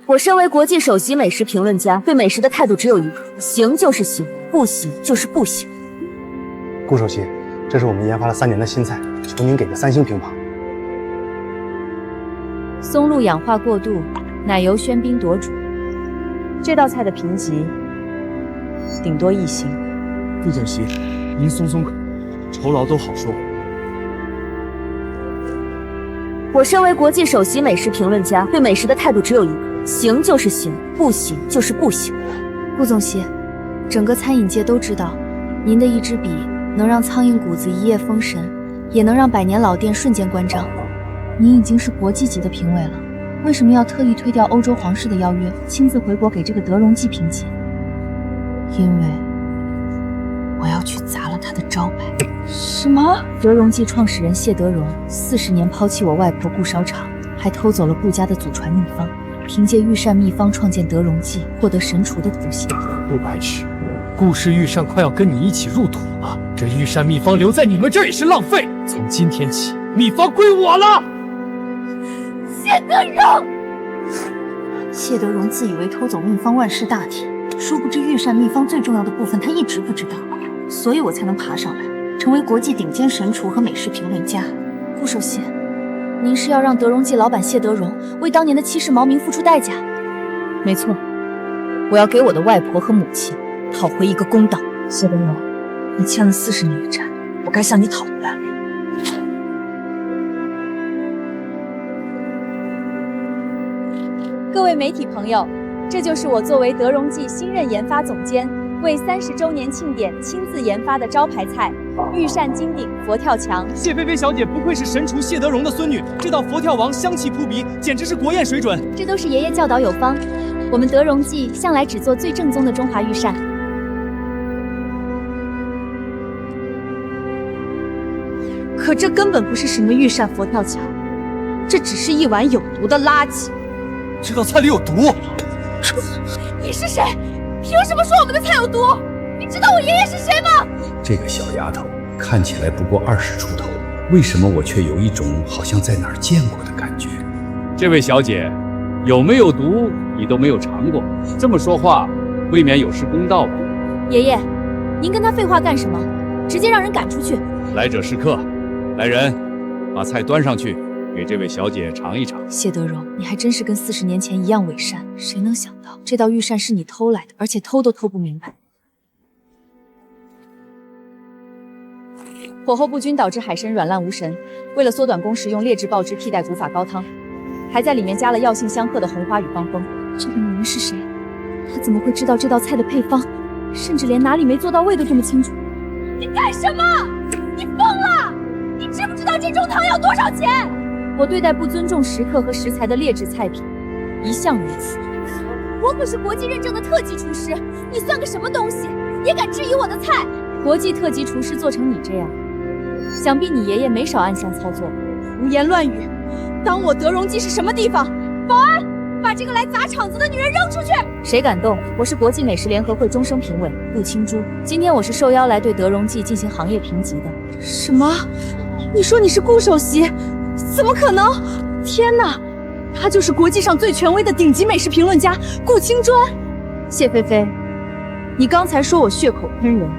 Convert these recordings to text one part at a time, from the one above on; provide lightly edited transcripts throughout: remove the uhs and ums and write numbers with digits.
我身为国际首席美食评论家，对美食的态度只有一个：行就是行，不行就是不行。顾首席，这是我们研发了3年的新菜，求您给个3星评判。松露氧化过度，奶油喧宾夺主。这道菜的评级顶多1星。顾首席，您松口，酬劳都好说。我身为国际首席美食评论家，对美食的态度只有一个：行就是行，不行就是不行。顾总席，整个餐饮界都知道，您的一支笔能让苍蝇谷子一夜封神，也能让百年老店瞬间关张。您已经是国际级的评委了，为什么要特意推掉欧洲皇室的邀约，亲自回国给这个德荣记评级？因为我要去砸了他的招牌。什么？德荣记创始人谢德荣40年抛弃我外婆顾烧厂，还偷走了顾家的祖传秘方，凭借御膳秘方创建德荣记，获得神厨的头衔。不白痴，顾氏御膳快要跟你一起入土了，这御膳秘方留在你们这儿也是浪费。从今天起，秘方归我了。谢德荣，谢德荣自以为偷走秘方万事大吉，殊不知御膳秘方最重要的部分他一直不知道，所以我才能爬上来，成为国际顶尖神厨和美食评论家。顾首席，您是要让德荣记老板谢德荣为当年的欺世冒名付出代价？没错，我要给我的外婆和母亲讨回一个公道。谢德荣，你欠了40年的债，我该向你讨回来。各位媒体朋友，这就是我作为德荣记新任研发总监，为30周年庆典亲自研发的招牌菜——御膳金鼎佛跳墙。谢菲菲小姐不愧是神厨谢德荣的孙女，这道佛跳王香气扑鼻，简直是国宴水准。这都是爷爷教导有方，我们德荣记向来只做最正宗的中华御膳。可这根本不是什么御膳佛跳墙，这只是一碗有毒的垃圾。这道菜里有毒！你是谁？凭什么说我们的菜有毒？你知道我爷爷是谁吗？这个小丫头看起来不过20出头，为什么我却有一种好像在哪儿见过的感觉？这位小姐，有没有毒你都没有尝过，这么说话未免有失公道吧？爷爷，您跟他废话干什么？直接让人赶出去！来者是客，来人，把菜端上去，给这位小姐尝一尝。谢德荣，你还真是跟40年前一样伪善，谁能想到这道御膳是你偷来的，而且偷都偷不明白。火候不均导致海参软烂无神，为了缩短工时，用劣质爆汁替代古法高汤，还在里面加了药性香鹤的红花与芳蜂。这个女人是谁？她怎么会知道这道菜的配方，甚至连哪里没做到位都这么清楚？你干什么？你疯了！你知不知道这盅汤要多少钱？我对待不尊重食客和食材的劣质菜品一向如此。我可是国际认证的特级厨师，你算个什么东西？也敢质疑我的菜？国际特级厨师做成你这样，想必你爷爷没少暗箱操作。胡言乱语！当我德荣记是什么地方？保安，把这个来砸场子的女人扔出去！谁敢动？我是国际美食联合会终生评委顾青珠，今天我是受邀来对德荣记进行行业评级的。什么？你说你是顾首席？怎么可能？天哪，他就是国际上最权威的顶级美食评论家顾青专。谢菲菲，你刚才说我血口喷人，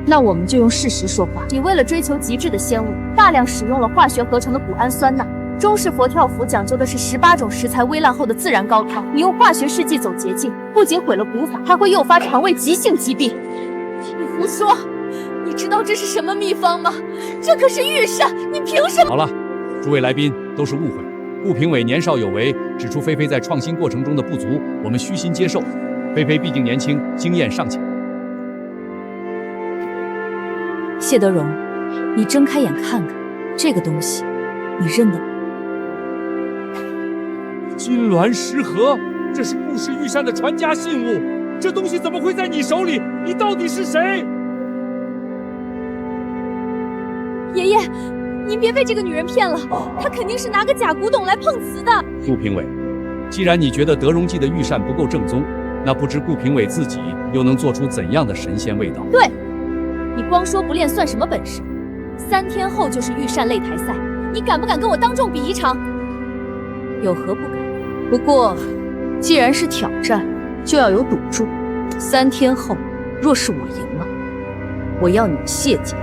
那我们就用事实说话。你为了追求极致的鲜味，大量使用了化学合成的谷氨酸钠。中式佛跳服讲究的是18种食材煨烂后的自然高汤，你用化学试剂走捷径，不仅毁了古法，还会诱发肠胃急性疾病。你胡说！你知道这是什么秘方吗？这可是御膳，你凭什么？好了，诸位来宾都是误会。顾评委年少有为，指出菲菲在创新过程中的不足，我们虚心接受。菲菲毕竟年轻，经验尚浅。谢德荣，你睁开眼看看，这个东西，你认得吗？金銮石盒，这是顾氏御膳的传家信物，这东西怎么会在你手里？你到底是谁？爷爷，您别被这个女人骗了，她肯定是拿个假古董来碰瓷的。顾评委，既然你觉得德荣记的御膳不够正宗，那不知顾评委自己又能做出怎样的神仙味道？对，你光说不练算什么本事？3天后就是御膳擂台赛，你敢不敢跟我当众比一场？有何不敢？不过既然是挑战，就要有赌注。3天后，若是我赢了，我要你们谢家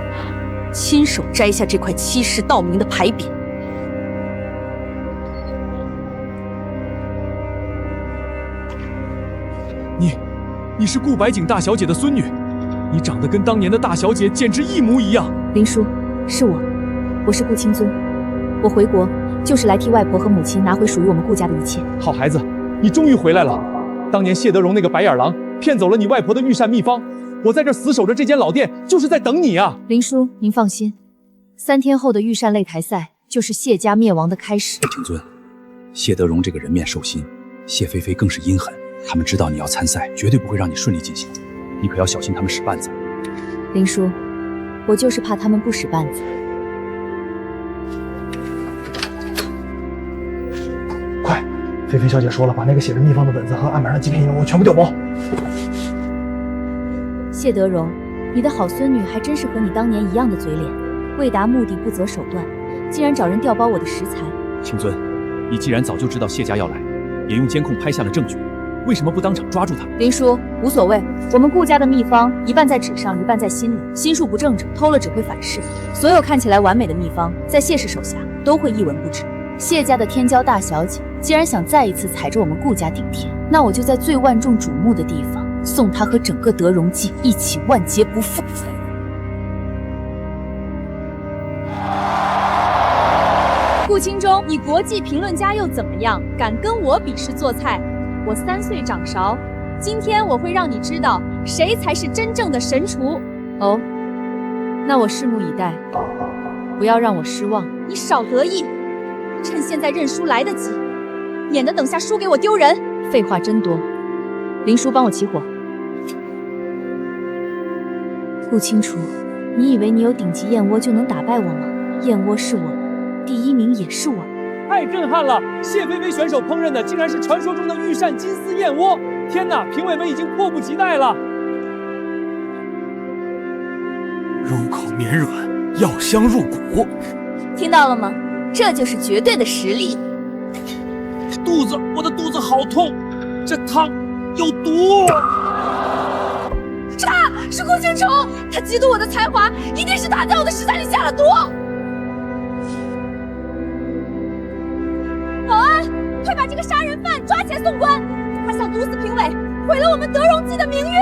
亲手摘下这块欺世盗名的牌匾。你是顾白景大小姐的孙女，你长得跟当年的大小姐简直一模一样。林叔，是我是顾青尊，我回国就是来替外婆和母亲拿回属于我们顾家的一切。好孩子，你终于回来了。当年谢德荣那个白眼狼骗走了你外婆的御膳秘方，我在这死守着这间老店，就是在等你啊。林叔，您放心，3天后的御膳擂台赛就是谢家灭亡的开始。青尊，谢德荣这个人面兽心，谢菲菲更是阴狠。他们知道你要参赛，绝对不会让你顺利进行，你可要小心他们使绊子。林叔，我就是怕他们不使绊子。快，菲菲小姐说了，把那个写着秘方的本子和案板上几片燕窝全部调包。谢德荣，你的好孙女还真是和你当年一样的嘴脸，为达目的不择手段，竟然找人调包我的食材。青尊，你既然早就知道谢家要来，也用监控拍下了证据，为什么不当场抓住他？林叔，无所谓，我们顾家的秘方一半在纸上，一半在心里，心术不正者偷了只会反噬。所有看起来完美的秘方，在谢氏手下都会一文不值。谢家的天骄大小姐既然想再一次踩着我们顾家顶天，那我就在最万众瞩目的地方送她和整个德荣记一起万劫不复。顾青忠，你国际评论家又怎么样？敢跟我比试做菜？我3岁掌勺，今天我会让你知道谁才是真正的神厨。哦，那我拭目以待，不要让我失望。你少得意，趁现在认输来得及，免得等下输给我丢人。废话真多，林叔帮我起火。顾青厨，你以为你有顶级燕窝就能打败我吗？燕窝是我的，第1名也是我的。太震撼了！谢菲菲选手烹饪的竟然是传说中的御膳金丝燕窝！天哪，评委们已经迫不及待了。入口绵软，药香入骨。听到了吗？这就是绝对的实力。我的肚子好痛，这汤有毒。是顾青虫，他嫉妒我的才华，一定是他在我的食材里下了毒。保安，快把这个杀人犯抓起来送官！他想毒死评委，毁了我们德荣记的名誉。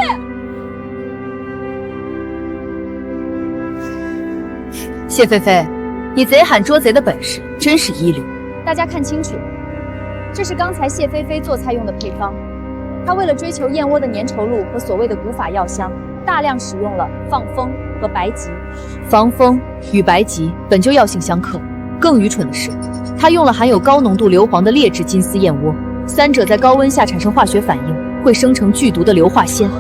谢菲菲，你贼喊捉贼的本事真是一流。大家看清楚，这是刚才谢菲菲做菜用的配方。她为了追求燕窝的粘稠度和所谓的古法药香，大量使用了放风和白及。防风与白及本就药性相克，更愚蠢的是，她用了含有高浓度硫磺的劣质金丝燕窝，三者在高温下产生化学反应，会生成剧毒的硫化氙，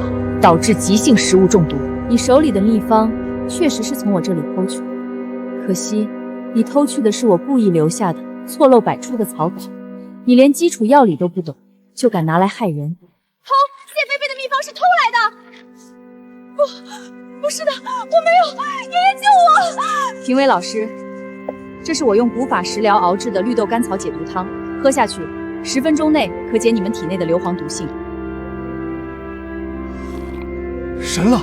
导致急性食物中毒。你手里的秘方确实是从我这里偷去的，可惜你偷去的是我故意留下的错漏百出的草稿，你连基础药理都不懂，就敢拿来害人。偷谢菲菲的秘方是偷来的？不是的，我没有，爷爷救我！评委老师，这是我用古法食疗熬制的绿豆甘草解毒汤，喝下去10分钟内可解你们体内的硫磺毒性。神了，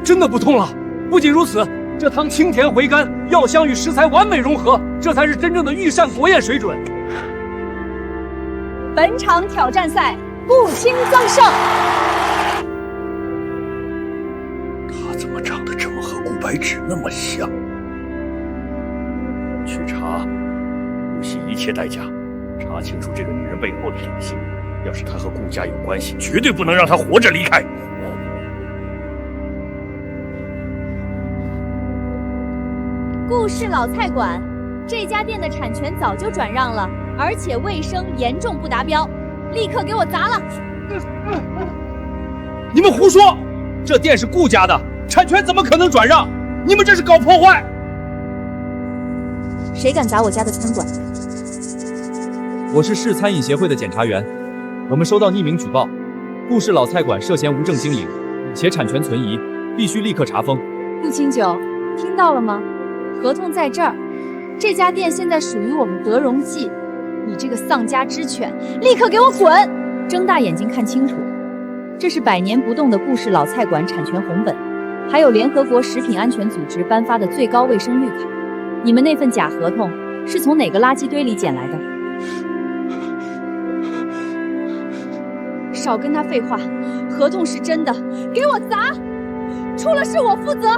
真的不痛了！不仅如此，这汤清甜回甘，药香与食材完美融合，这才是真正的御膳国宴水准。本场挑战赛，顾青增胜。他怎么长得这么和顾白芷那么像？去查，不惜一切代价查清楚这个女人背后的底细。要是她和顾家有关系，绝对不能让她活着离开。顾氏老菜馆，这家店的产权早就转让了，而且卫生严重不达标，立刻给我砸了！你们胡说！这店是顾家的，产权怎么可能转让？你们这是搞破坏！谁敢砸我家的餐馆？我是市餐饮协会的检察员，我们收到匿名举报，顾氏老菜馆涉嫌无证经营，且产权存疑，必须立刻查封。陆清九，听到了吗？合同在这儿，这家店现在属于我们德荣记，你这个丧家之犬，立刻给我滚！睁大眼睛看清楚，这是100年不动的顾氏老菜馆产权红本，还有联合国食品安全组织颁发的最高卫生绿卡。你们那份假合同是从哪个垃圾堆里捡来的？少跟他废话，合同是真的，给我砸！出了事我负责。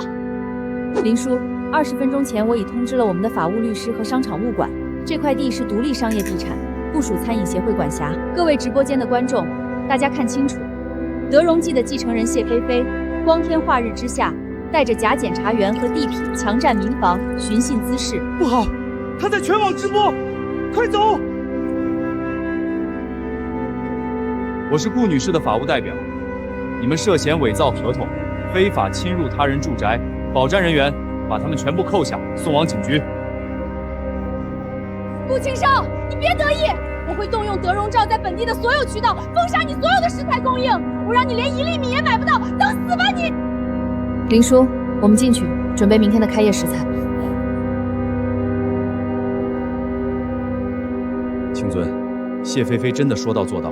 林叔，20分钟前我已通知了我们的法务律师和商场物管，这块地是独立商业地产，不属餐饮协会管辖。各位直播间的观众，大家看清楚，德荣记的继承人谢菲菲，光天化日之下，带着假检察员和地痞强占民房，寻衅滋事。不好，他在全网直播，快走！我是顾女士的法务代表，你们涉嫌伪造合同，非法侵入他人住宅，保占人员把他们全部扣下，送往警局。顾庆少，你别得意，我会动用德荣照在本地的所有渠道封杀你所有的食材供应，我让你连1粒米也买不到，等死吧你！林叔，我们进去准备明天的开业食材。青尊，谢菲菲真的说到做到。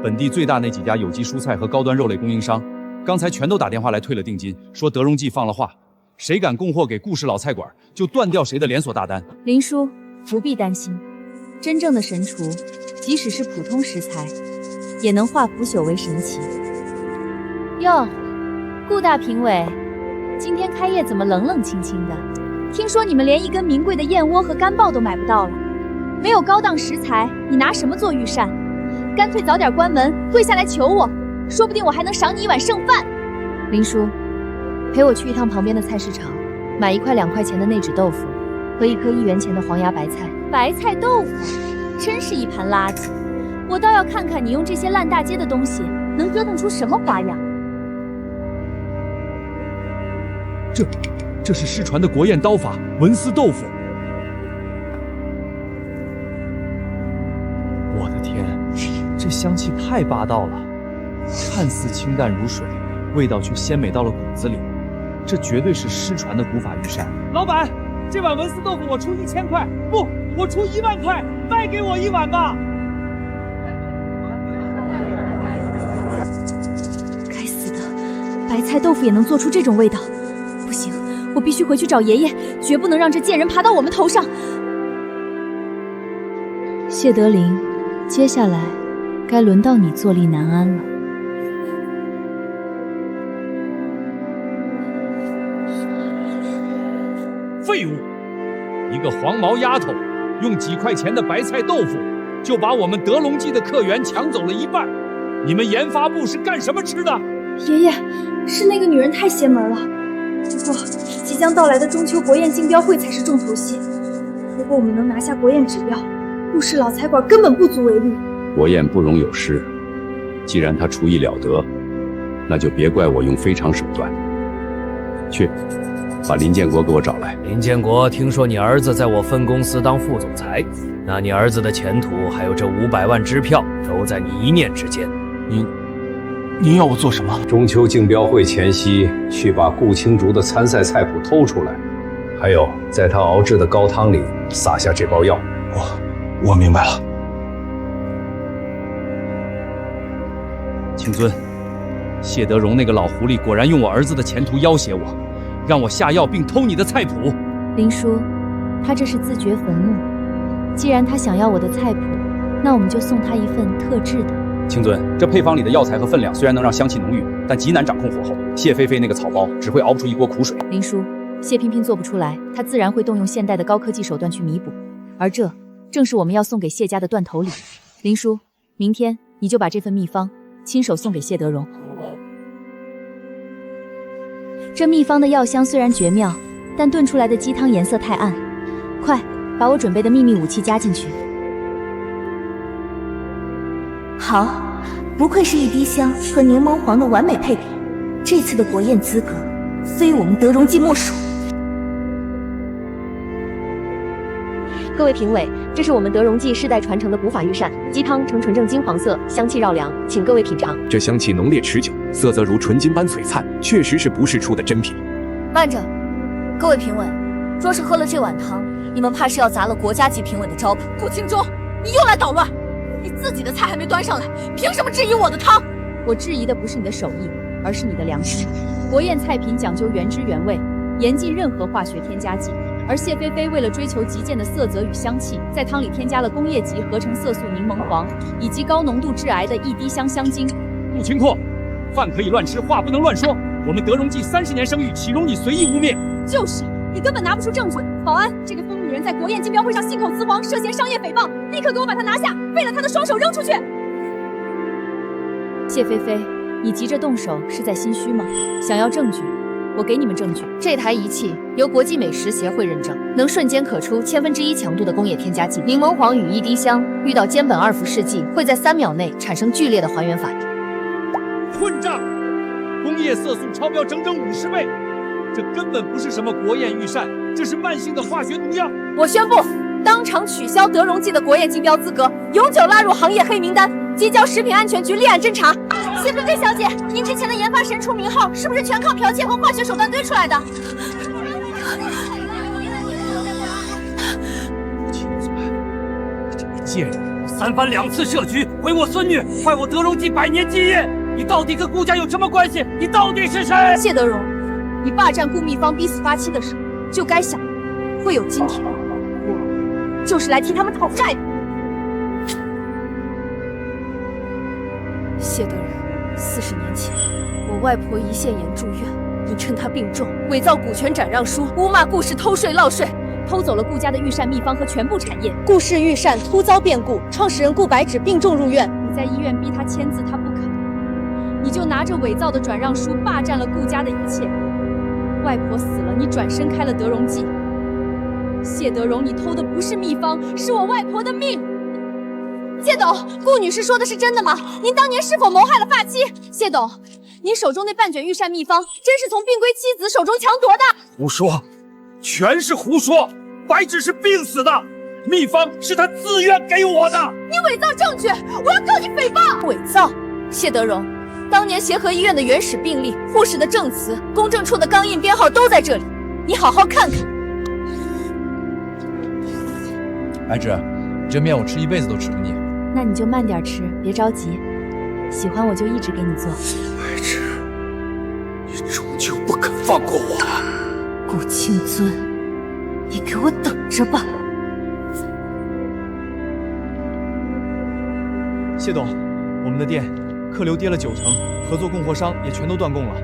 本地最大那几家有机蔬菜和高端肉类供应商，刚才全都打电话来退了定金，说德荣记放了话，谁敢供货给顾氏老菜馆，就断掉谁的连锁大单。林叔，不必担心，真正的神厨，即使是普通食材，也能化腐朽为神奇。哟，顾大评委，今天开业怎么冷冷清清的？听说你们连一根名贵的燕窝和干鲍都买不到了，没有高档食材，你拿什么做御膳？干脆早点关门，跪下来求我，说不定我还能赏你一碗剩饭。林叔，陪我去一趟旁边的菜市场，买1块2块钱的内酯豆腐和1颗1元钱的黄芽白菜。白菜豆腐，真是一盘垃圾！我倒要看看你用这些烂大街的东西能折腾出什么花样。这是失传的国宴刀法文思豆腐。我的天，这香气太霸道了，看似清淡如水，味道却鲜美到了骨子里。这绝对是失传的古法御膳。老板，这碗文思豆腐我出1000块，不，我出1万块，卖给我1碗吧。该死的，白菜豆腐也能做出这种味道，不行，我必须回去找爷爷，绝不能让这贱人爬到我们头上。谢德林，接下来该轮到你坐立难安了。废物！一个黄毛丫头，用几块钱的白菜豆腐，就把我们德隆记的客源抢走了1半。你们研发部是干什么吃的？爷爷，是那个女人太邪门了。不过，即将到来的中秋国宴竞标会才是重头戏。如果我们能拿下国宴指标，顾氏老菜馆根本不足为虑。国宴不容有失，既然他厨艺了得，那就别怪我用非常手段。去，把林建国给我找来。林建国，听说你儿子在我分公司当副总裁，那你儿子的前途还有这500万支票，都在你一念之间。您要我做什么？中秋竞标会前夕，去把顾青竹的参赛菜谱偷出来，还有在他熬制的高汤里撒下这包药。我明白了。青尊，谢德荣那个老狐狸果然用我儿子的前途要挟我，让我下药并偷你的菜谱。林叔，他这是自掘坟墓。既然他想要我的菜谱，那我们就送他一份特制的。青尊，这配方里的药材和分量虽然能让香气浓郁，但极难掌控火候。谢菲菲那个草包只会熬不出一锅苦水。林叔，谢萍萍做不出来，她自然会动用现代的高科技手段去弥补，而这正是我们要送给谢家的断头礼。林叔，明天你就把这份秘方亲手送给谢德荣。这秘方的药香虽然绝妙，但炖出来的鸡汤颜色太暗。快，把我准备的秘密武器加进去。好，不愧是一滴香和柠檬黄的完美配比，这次的国宴资格非我们德荣记莫属。各位评委，这是我们德荣记世代传承的古法御膳，鸡汤呈纯正金黄色，香气绕梁，请各位品尝。这香气浓烈持久，色泽如纯金般璀璨，确实是不世出的珍品。慢着，各位评委，若是喝了这碗汤，你们怕是要砸了国家级评委的招牌。顾青州，你又来捣乱！你自己的菜还没端上来，凭什么质疑我的汤？我质疑的不是你的手艺，而是你的良心。国宴菜品讲究原汁原味，严禁任何化学添加剂。而谢菲菲为了追求极简的色泽与香气，在汤里添加了工业级合成色素柠檬黄，以及高浓度致癌的一滴香香精。顾清阔，饭可以乱吃，话不能乱说。我们德荣记30年声誉，岂容你随意污蔑？就是，你根本拿不出证据。保安，这个疯女人在国宴竞标会上信口雌黄，涉嫌商业诽谤，立刻给我把她拿下，废了她的双手扔出去。谢菲菲，你急着动手是在心虚吗？想要证据？我给你们证据，这台仪器由国际美食协会认证，能瞬间可出1/1000强度的工业添加剂。柠檬黄与一滴香遇到间苯2氟试剂，会在3秒内产生剧烈的还原反应。混账！工业色素超标整整50倍，这根本不是什么国宴御膳，这是慢性的化学毒药。我宣布，当场取消德荣记的国宴竞标资格，永久拉入行业黑名单，即交食品安全局立案侦查。谢菲菲小姐，您之前的研发神厨名号是不是全靠剽窃和化学手段堆出来的？亲嘴，这个贱人！3番2次设局，毁我孙女，坏我德荣记100年基业！你到底跟顾家有什么关系？你到底是谁？谢德荣，你霸占顾秘方逼死发妻的时候，就该想会有今天。我就是来替他们讨债的。谢德仁，40年前，我外婆胰腺炎住院，你趁她病重，伪造股权转让书，诬骂顾氏偷税漏税，偷走了顾家的御膳秘方和全部产业。顾氏御膳突遭变故，创始人顾白芷病重入院。你在医院逼他签字，他不肯，你就拿着伪造的转让书霸占了顾家的一切。外婆死了，你转身开了德荣记。谢德荣，你偷的不是秘方，是我外婆的命。谢董，顾女士说的是真的吗？您当年是否谋害了发妻？谢董，您手中那半卷御膳秘方，真是从病归妻子手中强夺的？胡说，全是胡说！白芷是病死的，秘方是他自愿给我的。你伪造证据，我要告你诽谤！伪造？谢德荣，当年协和医院的原始病历、护士的证词、公证处的钢印编号都在这里，你好好看看。白芷，这面我吃一辈子都吃不腻。那你就慢点吃，别着急。喜欢我就一直给你做。白芷，你终究不肯放过我。顾清尊，你给我等着吧。谢董，我们的店客流跌了90%，合作供货商也全都断供了。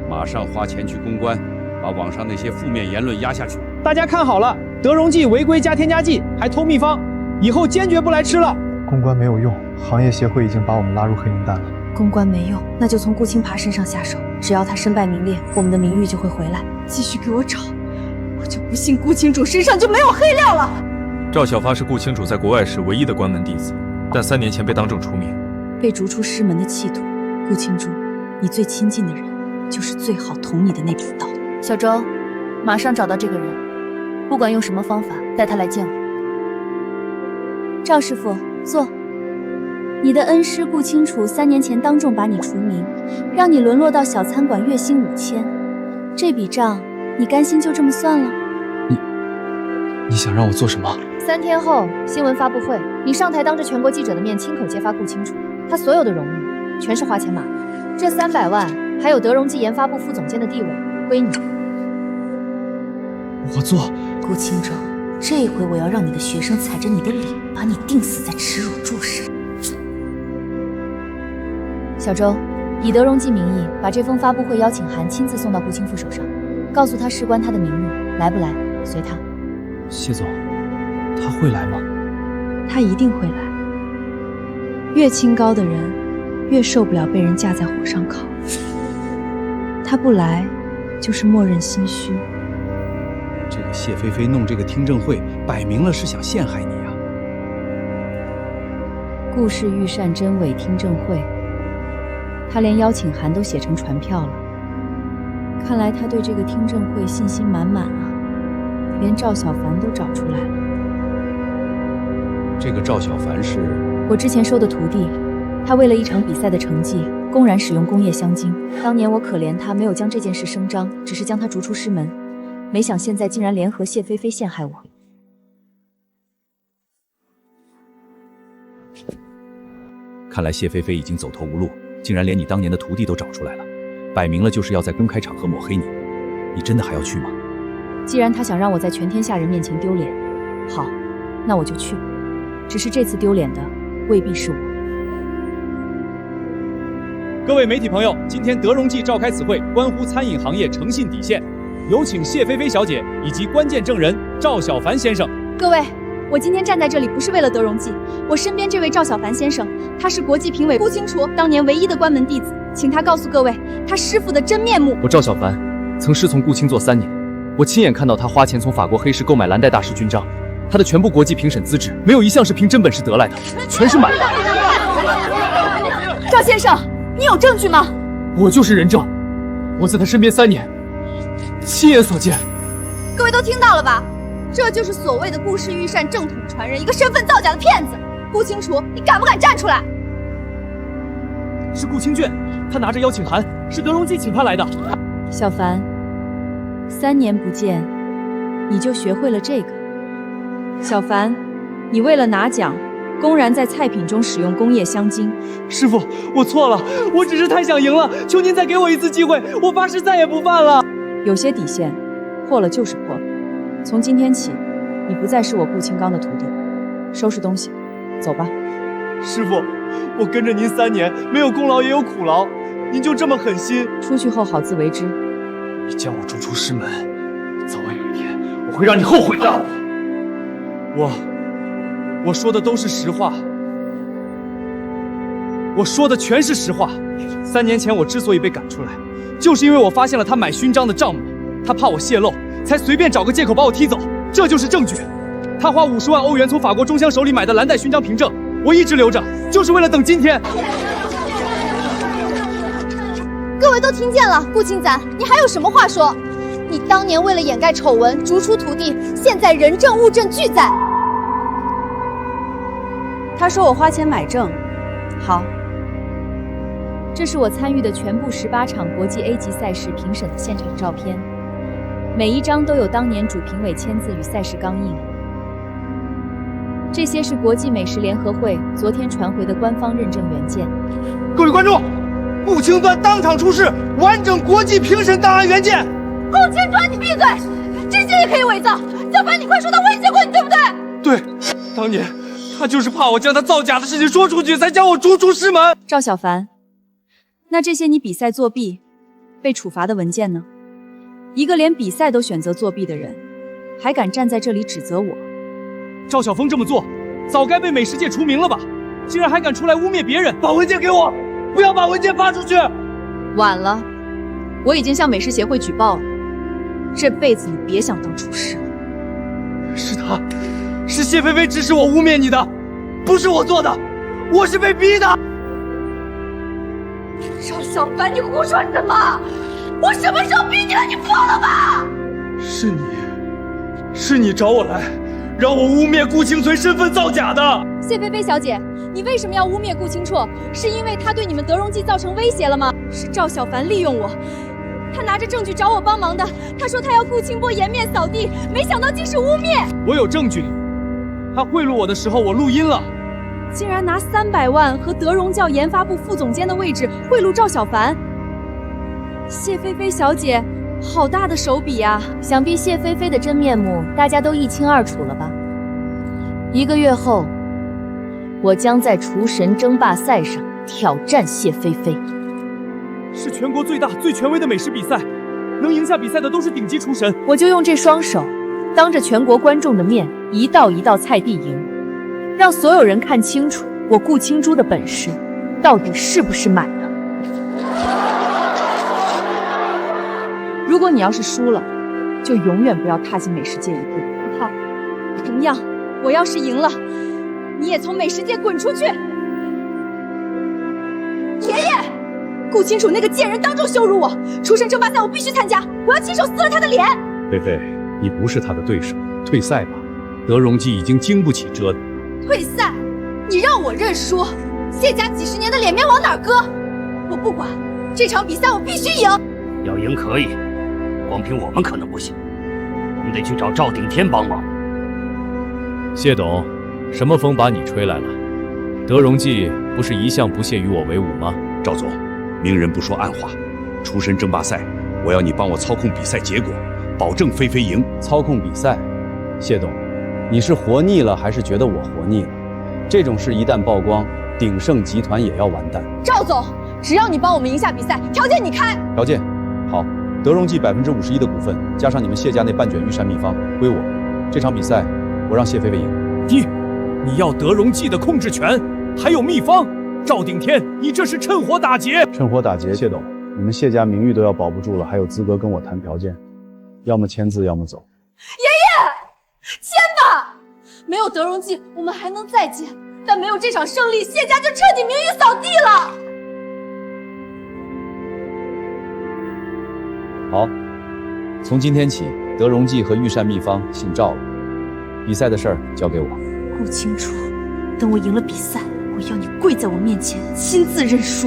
马上花钱去公关，把网上那些负面言论压下去。大家看好了，德荣记违规加添加剂，还偷秘方，以后坚决不来吃了。公关没有用，行业协会已经把我们拉入黑名单了。公关没用，那就从顾清爬身上下手。只要他身败名裂，我们的名誉就会回来。继续给我找，我就不信顾清主身上就没有黑料了。赵小发是顾清主在国外时唯一的关门弟子，但3年前被当众除名，被逐出师门的弃徒。顾清主，你最亲近的人，就是最好捅你的那柄刀。小周，马上找到这个人，不管用什么方法，带他来见我。赵师傅，坐。你的恩师顾清楚3年前当众把你除名，让你沦落到小餐馆月薪5000，这笔账你甘心就这么算了？你想让我做什么？3天后新闻发布会，你上台当着全国记者的面亲口揭发顾清楚，他所有的荣誉全是花钱买的，这300万还有德荣记研发部副总监的地位归你。我做。顾清州，这回我要让你的学生踩着你的脸，把你钉死在耻辱柱上。小周，以德荣记名义把这封发布会邀请函亲自送到顾清父手上，告诉他事关他的名誉，来不来随他。谢总，他会来吗？他一定会来。越清高的人，越受不了被人架在火上烤。他不来，就是默认心虚。这个谢菲菲弄这个听证会，摆明了是想陷害你啊！顾氏御膳真伪听证会。他连邀请函都写成传票了，看来他对这个听证会信心满满啊，连赵小凡都找出来了。这个赵小凡是我之前收的徒弟，他为了一场比赛的成绩，公然使用工业香精。当年我可怜他没有将这件事声张，只是将他逐出师门，没想现在竟然联合谢菲菲陷害我。看来谢菲菲已经走投无路，竟然连你当年的徒弟都找出来了，摆明了就是要在公开场合抹黑你。你真的还要去吗？既然他想让我在全天下人面前丢脸，好，那我就去。只是这次丢脸的未必是我。各位媒体朋友，今天德荣记召开此会，关乎餐饮行业诚信底线，有请谢菲菲小姐以及关键证人赵小凡先生。各位，我今天站在这里不是为了德荣记，我身边这位赵小凡先生，他是国际评委顾清楚当年唯一的关门弟子，请他告诉各位他师傅的真面目。我赵小凡曾师从顾清做3年，我亲眼看到他花钱从法国黑市购买蓝带大师勋章，他的全部国际评审资质没有一项是凭真本事得来的，全是买的。赵先生，你有证据吗？我就是人证，我在他身边3年，亲眼所见。各位都听到了吧？这就是所谓的顾氏御膳正统传人，一个身份造假的骗子。顾清楚，你敢不敢站出来？是顾清卷，他拿着邀请函，是德荣记请他来的。小凡，3年不见，你就学会了这个。小凡，你为了拿奖，公然在菜品中使用工业香精。师傅，我错了，我只是太想赢了，求您再给我一次机会，我发誓再也不犯了。有些底线，破了就是破了。从今天起，你不再是我顾清刚的徒弟，收拾东西，走吧。师傅，我跟着您3年，没有功劳也有苦劳，您就这么狠心？出去后好自为之。你将我逐出师门，早晚有一天我会让你后悔的。我说的都是实话，我说的全是实话。3年前我之所以被赶出来，就是因为我发现了他买勋章的账目，他怕我泄露，才随便找个借口把我踢走，这就是证据。他花50万欧元从法国中乡手里买的蓝带勋章凭证，我一直留着，就是为了等今天。各位都听见了，顾清攒，你还有什么话说？你当年为了掩盖丑闻逐出徒弟，现在人证物证俱在。他说我花钱买证，好，这是我参与的全部18场国际 A 级赛事评审的现场照片，每一张都有当年主评委签字与赛事钢印。这些是国际美食联合会昨天传回的官方认证原件。各位观众，顾清端当场出示完整国际评审档案原件。顾清端，你闭嘴！这些也可以伪造？小凡，你快说他威胁过你，对不对？对，当年他就是怕我将他造假的事情说出去，才将我逐出师门。赵小凡，那这些你比赛作弊被处罚的文件呢？一个连比赛都选择作弊的人，还敢站在这里指责我？赵晓峰这么做，早该被美食界除名了吧？竟然还敢出来污蔑别人！把文件给我，不要把文件发出去！晚了，我已经向美食协会举报了。这辈子你别想当厨师。是他，是谢菲菲指使我污蔑你的，不是我做的，我是被逼的。赵小凡，你胡说什么？我什么时候逼你了？你疯了吧？是你找我来，让我污蔑顾清存身份造假的。谢菲菲小姐，你为什么要污蔑顾清绰？是因为他对你们德荣记造成威胁了吗？是赵小凡利用我，他拿着证据找我帮忙的。他说他要顾清波颜面扫地，没想到竟是污蔑。我有证据，他贿赂我的时候我录音了。竟然拿300万和德荣教研发部副总监的位置贿赂赵小凡。谢菲菲小姐，好大的手笔呀！想必谢菲菲的真面目大家都一清二楚了吧？1个月后，我将在厨神争霸赛上挑战谢菲菲。是全国最大最权威的美食比赛，能赢下比赛的都是顶级厨神。我就用这双手，当着全国观众的面，一道一道菜地赢，让所有人看清楚我顾清珠的本事到底是不是买的。如果你要是输了，就永远不要踏进美食界一步。好，同样，我要是赢了，你也从美食界滚出去。爷爷，顾清楚那个贱人当众羞辱我，厨神争霸赛我必须参加，我要亲手撕了他的脸。菲菲，你不是他的对手，退赛吧。德荣记已经经不起折腾。退赛？你让我认输？谢家几十年的脸面往哪儿搁？我不管，这场比赛我必须赢。要赢可以，光凭我们可能不行，我们得去找赵顶天帮忙。谢董，什么风把你吹来了？德荣记不是一向不屑与我为伍吗？赵总，明人不说暗话，出身争霸赛，我要你帮我操控比赛结果，保证菲菲赢。操控比赛，谢董，你是活腻了还是觉得我活腻了？这种事一旦曝光，鼎盛集团也要完蛋。赵总，只要你帮我们赢下比赛，条件你开。条件好，德荣记51%的股份，加上你们谢家那半卷御膳秘方归我。这场比赛我让谢菲菲赢。你要德荣记的控制权，还有秘方？赵顶天，你这是趁火打劫！趁火打劫，谢董，你们谢家名誉都要保不住了，还有资格跟我谈条件？要么签字，要么走。爷爷，签吧！没有德荣记，我们还能再见，但没有这场胜利，谢家就彻底名誉扫地了。好，从今天起，德荣记和御膳秘方姓赵了。比赛的事儿交给我。顾清楚，等我赢了比赛，我要你跪在我面前，亲自认输。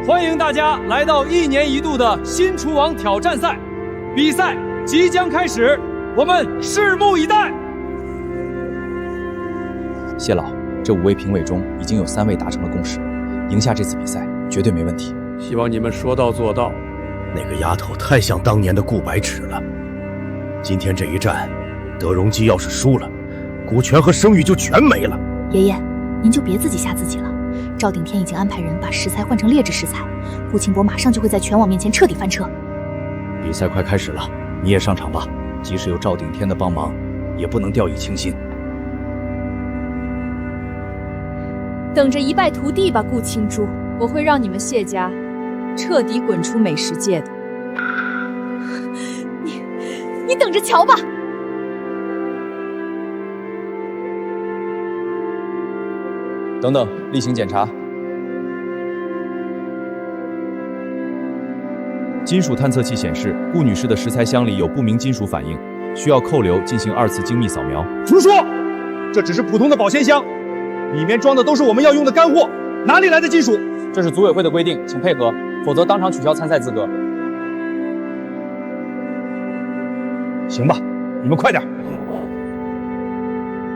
欢迎大家来到1年1度的新厨王挑战赛，比赛即将开始，我们拭目以待。谢老，这5位评委中已经有3位达成了共识，赢下这次比赛绝对没问题。希望你们说到做到。那个丫头太像当年的顾白芷了。今天这一战，德荣基要是输了，股权和声誉就全没了。爷爷，您就别自己吓自己了。赵顶天已经安排人把食材换成劣质食材，顾清博马上就会在全网面前彻底翻车。比赛快开始了，你也上场吧。即使有赵顶天的帮忙，也不能掉以轻心。等着一败涂地吧，顾青珠！我会让你们谢家彻底滚出美食界的。你等着瞧吧。等等，例行检查。金属探测器显示，顾女士的食材箱里有不明金属反应，需要扣留进行2次精密扫描。胡说！这只是普通的保鲜箱，里面装的都是我们要用的干货，哪里来的金属？这是组委会的规定，请配合，否则当场取消参赛资格。行吧，你们快点。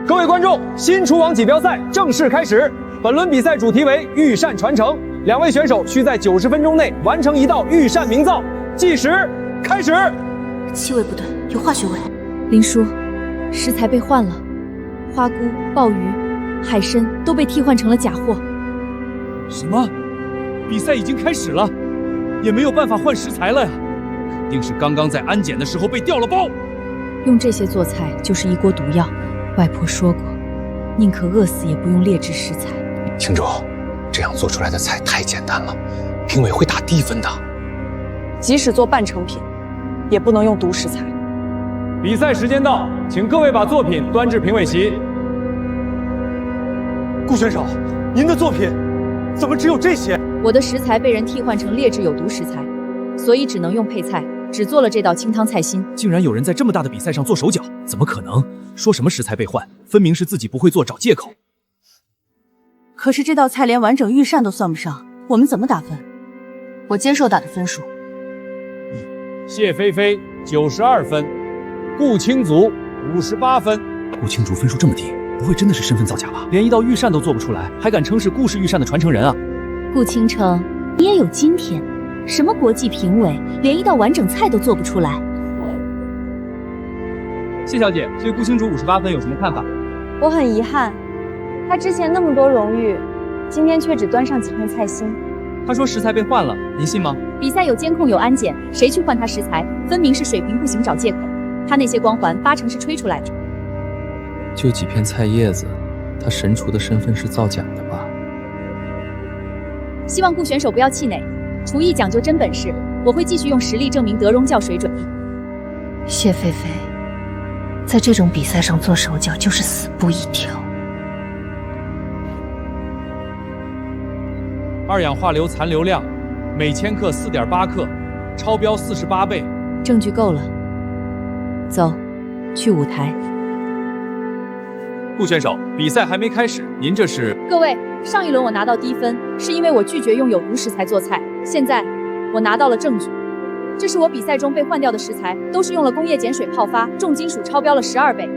各位观众，新厨王锦标赛正式开始。本轮比赛主题为御膳传承，2位选手需在90分钟内完成1道御膳名灶。计时开始。气味不对，有化学味。林叔，食材被换了，花菇、鲍鱼、海参都被替换成了假货。什么？比赛已经开始了，也没有办法换食材了呀？肯定是刚刚在安检的时候被调了包。用这些做菜就是一锅毒药。外婆说过，宁可饿死也不用劣质食材。青竹，这样做出来的菜太简单了，评委会打低分的。即使做半成品，也不能用毒食材。比赛时间到，请各位把作品端至评委席。顾选手，您的作品怎么只有这些？我的食材被人替换成劣质有毒食材，所以只能用配菜，只做了这道清汤菜心。竟然有人在这么大的比赛上做手脚，怎么可能？说什么食材被换，分明是自己不会做找借口。可是这道菜连完整御膳都算不上，我们怎么打分？我接受打的分数。谢菲菲92分，顾青竹58分。顾青竹分数这么低，不会真的是身份造假吧？连1道御膳都做不出来，还敢称是顾氏御膳的传承人啊？顾倾城，你也有今天。什么国际评委，连1道完整菜都做不出来。谢小姐对顾青竹58分有什么看法？我很遗憾，他之前那么多荣誉，今天却只端上几片菜心。他说食材被换了，您信吗？比赛有监控有安检，谁去换他食材，分明是水平不行找借口。他那些光环8成是吹出来的。就几片菜叶子，他神厨的身份是造假的吧？希望顾选手不要气馁，厨艺讲究真本事，我会继续用实力证明德荣教水准。谢菲菲，在这种比赛上做手脚就是死路一条。2氧化硫残留量每千克4.8克，超标48倍。证据够了，走，去舞台。顾选手，比赛还没开始，您这是？各位，上一轮我拿到低分，是因为我拒绝用有毒食材做菜。现在我拿到了证据，这是我比赛中被换掉的食材，都是用了工业碱水泡发，重金属超标了12倍。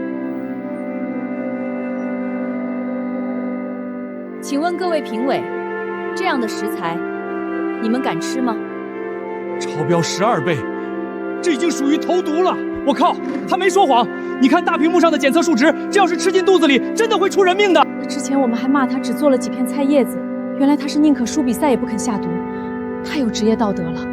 请问各位评委，这样的食材，你们敢吃吗？超标12倍，这已经属于投毒了！我靠，他没说谎！你看大屏幕上的检测数值，这要是吃进肚子里，真的会出人命的。之前我们还骂他只做了几片菜叶子，原来他是宁可输比赛也不肯下毒，太有职业道德了。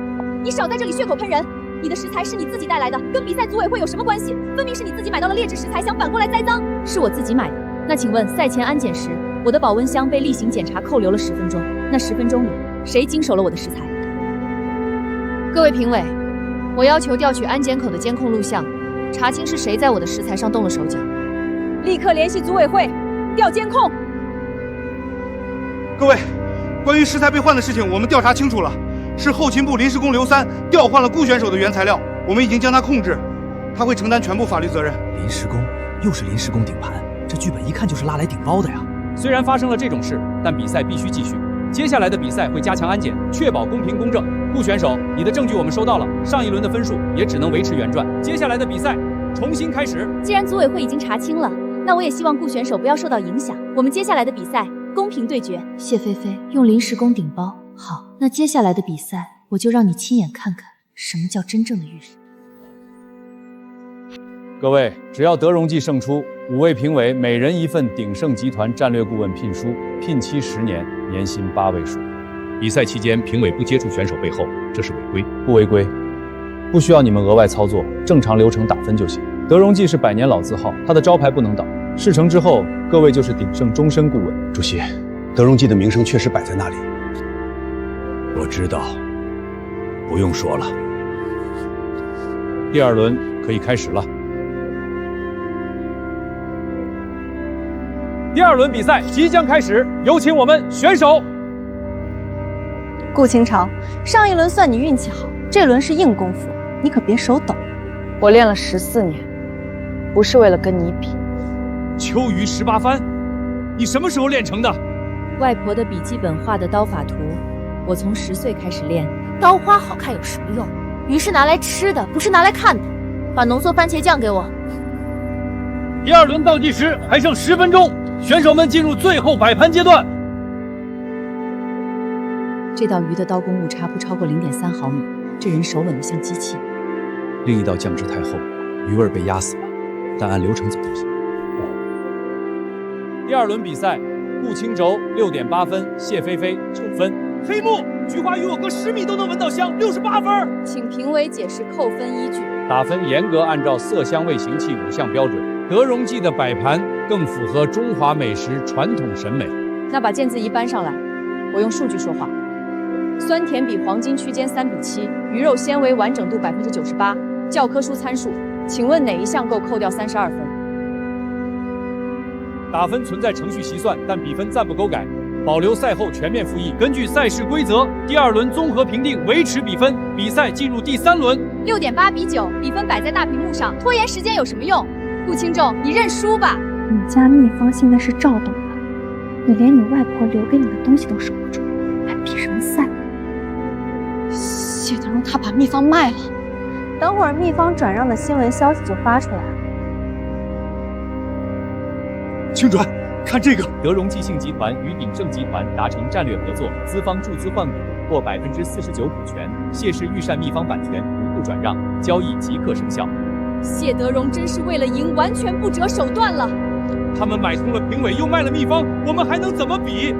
你少在这里血口喷人！你的食材是你自己带来的，跟比赛组委会有什么关系？分明是你自己买到了劣质食材，想反过来栽赃。是我自己买的。那请问赛前安检时，我的保温箱被例行检查扣留了10分钟，那10分钟里谁经手了我的食材？各位评委，我要求调取安检口的监控录像，查清是谁在我的食材上动了手脚。立刻联系组委会调监控。各位，关于食材被换的事情，我们调查清楚了，是后勤部临时工刘三调换了顾选手的原材料，我们已经将他控制，他会承担全部法律责任。临时工又是临时工顶盘，这剧本一看就是拉来顶包的呀。虽然发生了这种事，但比赛必须继续。接下来的比赛会加强安检，确保公平公正。顾选手，你的证据我们收到了，上一轮的分数也只能维持原状。接下来的比赛重新开始。既然组委会已经查清了，那我也希望顾选手不要受到影响。我们接下来的比赛公平对决。谢菲菲用临时工顶包，好，那接下来的比赛我就让你亲眼看看什么叫真正的御膳。各位，只要德荣记胜出，5位评委每人一份鼎盛集团战略顾问聘书，聘期10年，年薪8位数。比赛期间，评委不接触选手背后，这是违规。不违规，不需要你们额外操作，正常流程打分就行。德荣记是100年老字号，它的招牌不能倒。事成之后，各位就是鼎盛终身顾问。主席，德荣记的名声确实摆在那里。我知道，不用说了。第2轮可以开始了。第2轮比赛即将开始，有请我们选手。顾清朝，上一轮算你运气好，这轮是硬功夫，你可别手抖。我练了14年，不是为了跟你比。秋雨18番，你什么时候练成的？外婆的笔记本画的刀法图，我从10岁开始练。刀花好看有什么用？鱼是拿来吃的，不是拿来看的。把浓缩番茄酱给我。第2轮倒计时还剩10分钟，选手们进入最后摆盘阶段。这道鱼的刀工误差不超过0.3毫米，这人手稳得像机器。另一道酱汁太厚，鱼味被压死了，但按流程走就行。第2轮比赛，顾清轴6.8分，谢菲菲9分。黑幕，菊花鱼我隔10米都能闻到香，68分。请评委解释扣分依据。打分严格按照色香味形气5项标准。德荣记的摆盘更符合中华美食传统审美。那把键字仪搬上来，我用数据说话。酸甜比黄金区间3:7，鱼肉纤维完整度98%，教科书参数，请问哪一项够扣掉32分？打分存在程序习算，但比分暂不更改，保留赛后全面复议。根据赛事规则，第2轮综合评定维持比分，比赛进入第3轮。6.8:9，比分摆在大屏幕上，拖延时间有什么用？顾清重，你认输吧。你家秘方现在是赵董了，你连你外婆留给你的东西都守不住，还比什么赛？谢德荣他把秘方卖了，等会儿秘方转让的新闻消息就发出来了。青转，看这个，德荣记性集团与鼎盛集团达成战略合作，资方注资换股，获49%股权，谢氏御膳秘方版权无故转让，交易即刻生效。谢德荣真是为了赢完全不择手段了。他们买通了评委，又卖了秘方，我们还能怎么比？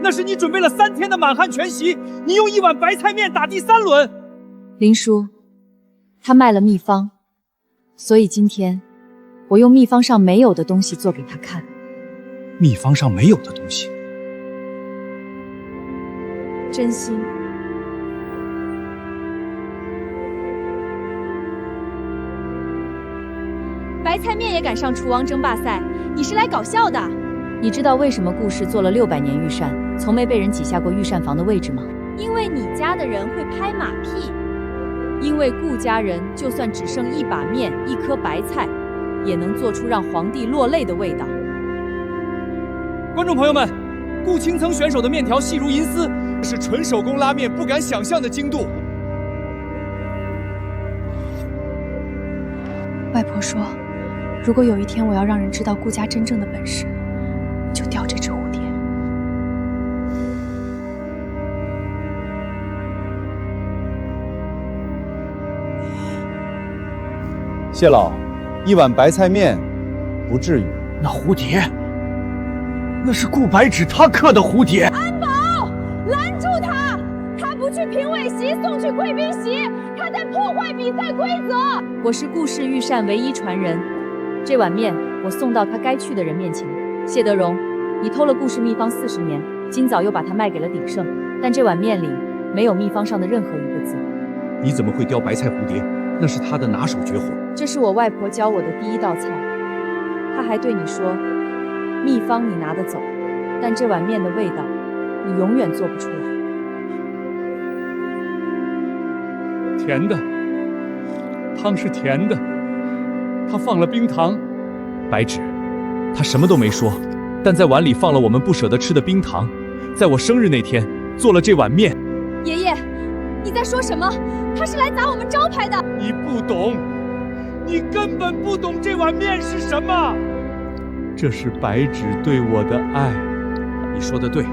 那是你准备了3天的满汉全席，你用1碗白菜面打第3轮。林叔，他卖了秘方，所以今天我用秘方上没有的东西做给他看。秘方上没有的东西，真心。白菜面也敢上厨王争霸赛，你是来搞笑的？你知道为什么顾氏做了600年御膳，从没被人挤下过御膳房的位置吗？因为你家的人会拍马屁。因为顾家人就算只剩1把面、1颗白菜，也能做出让皇帝落泪的味道。观众朋友们，顾清层选手的面条细如银丝，是纯手工拉面不敢想象的精度。外婆说，如果有一天我要让人知道顾家真正的本事，就掉这只蝴蝶。谢老，一碗白菜面，不至于。那蝴蝶，那是顾白芷他刻的蝴蝶。安保，拦住他！他不去评委席，送去贵宾席，他在破坏比赛规则。我是顾氏御膳唯一传人，这碗面我送到他该去的人面前。谢德荣，你偷了顾氏秘方40年，今早又把它卖给了鼎盛，但这碗面里没有秘方上的任何一个字。你怎么会雕白菜蝴蝶？那是他的拿手绝活。这是我外婆教我的第1道菜。她还对你说，秘方你拿得走，但这碗面的味道，你永远做不出来。甜的，汤是甜的，他放了冰糖。白芷，他什么都没说，但在碗里放了我们不舍得吃的冰糖，在我生日那天做了这碗面。爷爷，你在说什么？他是来砸我们招牌的。你不懂，你根本不懂这碗面是什么。这是白芷对我的爱。你说的对，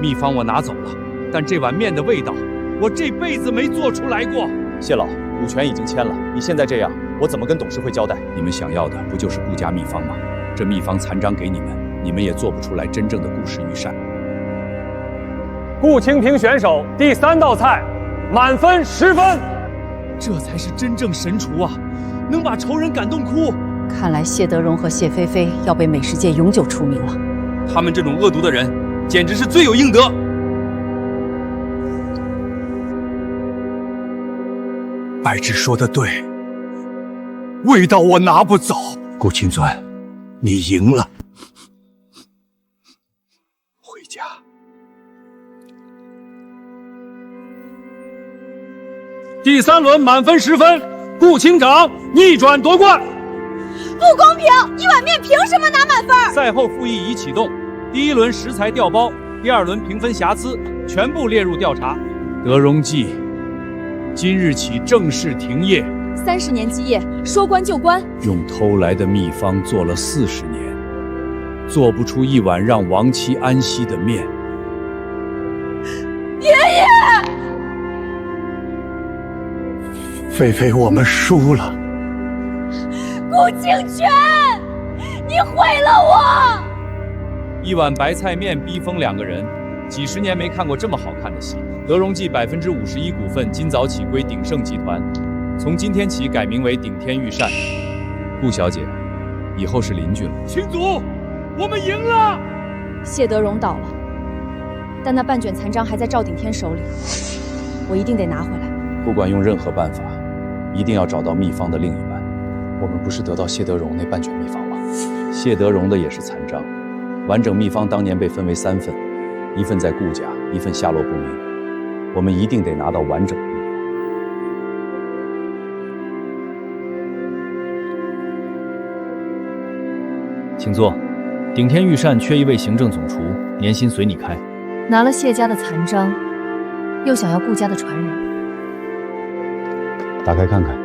秘方我拿走了，但这碗面的味道，我这辈子没做出来过。谢老，股权已经签了，你现在这样，我怎么跟董事会交代？你们想要的不就是顾家秘方吗？这秘方残章给你们，你们也做不出来真正的顾氏御膳。顾清平选手第3道菜，满分10分。这才是真正神厨啊，能把仇人感动哭。看来谢德荣和谢菲菲要被美食界永久除名了。他们这种恶毒的人，简直是罪有应得。白芷说的对，味道我拿不走。顾清尊，你赢了，回家。第3轮满分10分，顾清长逆转夺冠。不公平！一碗面凭什么拿满分？赛后复议已启动，第1轮食材调包，第2轮评分瑕疵，全部列入调查。德荣记今日起正式停业。30年基业，说关就关。用偷来的秘方做了40年，做不出一碗让亡妻安息的面。爷爷，菲菲，我们输了。顾清泉，你毁了我！一碗白菜面逼疯2个人，几10年没看过这么好看的戏。德荣记51%股份今早起归鼎盛集团，从今天起改名为鼎天御膳。顾小姐，以后是邻居了。秦祖，我们赢了！谢德荣倒了，但那半卷残章还在赵鼎天手里，我一定得拿回来。不管用任何办法，一定要找到秘方的另一半。我们不是得到谢德荣那半卷秘方吗？谢德荣的也是残章，完整秘方当年被分为3份，1份在顾家，1份下落不明。我们一定得拿到完整的秘方。请坐。鼎天御膳缺一位行政总厨，年薪随你开。拿了谢家的残章，又想要顾家的传人。打开看看。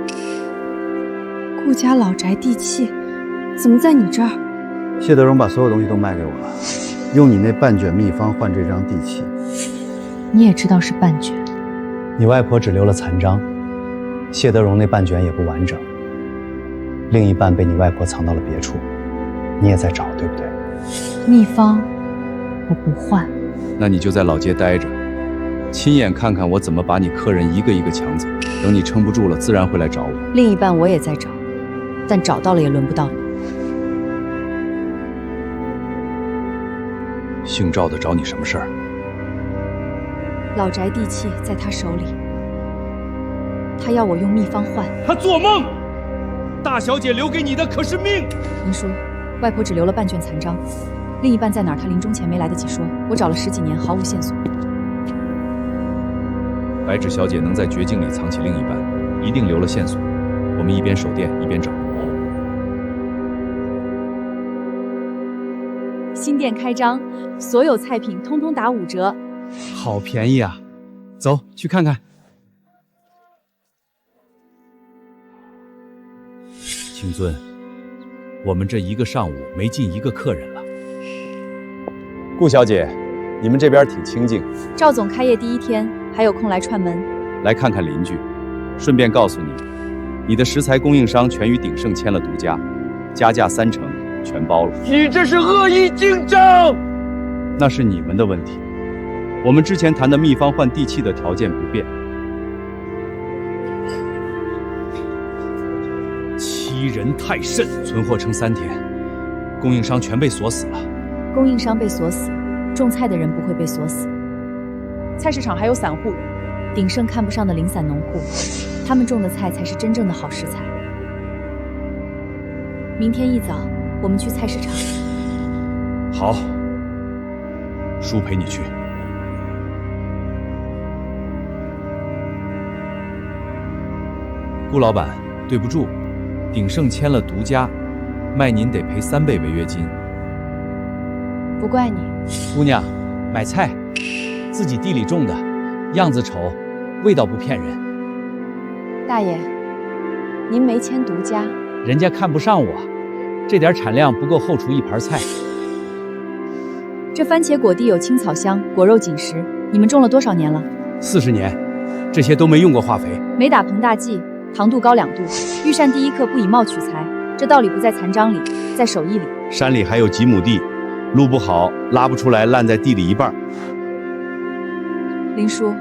顾家老宅地契怎么在你这儿？谢德荣把所有东西都卖给我了，用你那半卷秘方换这张地契。你也知道是半卷。你外婆只留了残章，谢德荣那半卷也不完整，另一半被你外婆藏到了别处，你也在找，对不对？秘方我不换。那你就在老街待着，亲眼看看我怎么把你客人一个一个抢走。等你撑不住了，自然会来找我。另一半我也在找，但找到了也轮不到你。姓赵的找你什么事儿？老宅地契在他手里，他要我用秘方换。他做梦！大小姐留给你的可是命。您说，外婆只留了半卷残章，另一半在哪儿？她临终前没来得及说，我找了10几年，毫无线索。白芷小姐能在绝境里藏起另一半，一定留了线索。我们一边守店一边找。新店开张，所有菜品通通打5折，好便宜啊！走去看看。清尊，我们这一个上午没进一个客人了。顾小姐，你们这边挺清静。赵总开业第一天，还有空来串门？来看看邻居，顺便告诉你，你的食材供应商全与鼎盛签了独家，加价30%，全包了。你这是恶意竞争！那是你们的问题。我们之前谈的秘方换地契的条件不变。欺人太甚！存货撑3天，供应商全被锁死了。供应商被锁死，种菜的人不会被锁死。菜市场还有散户，鼎盛看不上的零散农户，他们种的菜才是真正的好食材。明天一早，我们去菜市场。好，叔陪你去。顾老板，对不住，鼎盛签了独家，卖您得赔3倍违约金。不怪你。姑娘，买菜，自己地里种的，样子丑，味道不骗人。大爷，您没签独家，人家看不上我，这点产量不够后厨一盘菜。这番茄果地有青草香，果肉紧实，你们种了多少年了？40年，这些都没用过化肥，没打膨大剂，糖度高2度。御膳第一课不以貌取材，这道理不在残章里，在手艺里。山里还有几亩地，路不好拉不出来，烂在地里一半。林叔，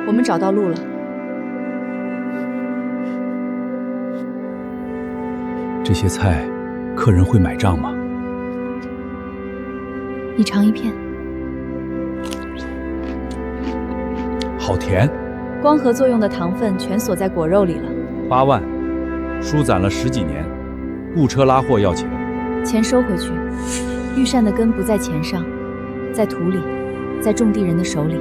我们找到路了。这些菜，客人会买账吗？你尝一片。好甜。光合作用的糖分全锁在果肉里了。8万，叔攒了10几年，雇车拉货要钱。钱收回去。御膳的根不在钱上，在土里，在种地人的手里。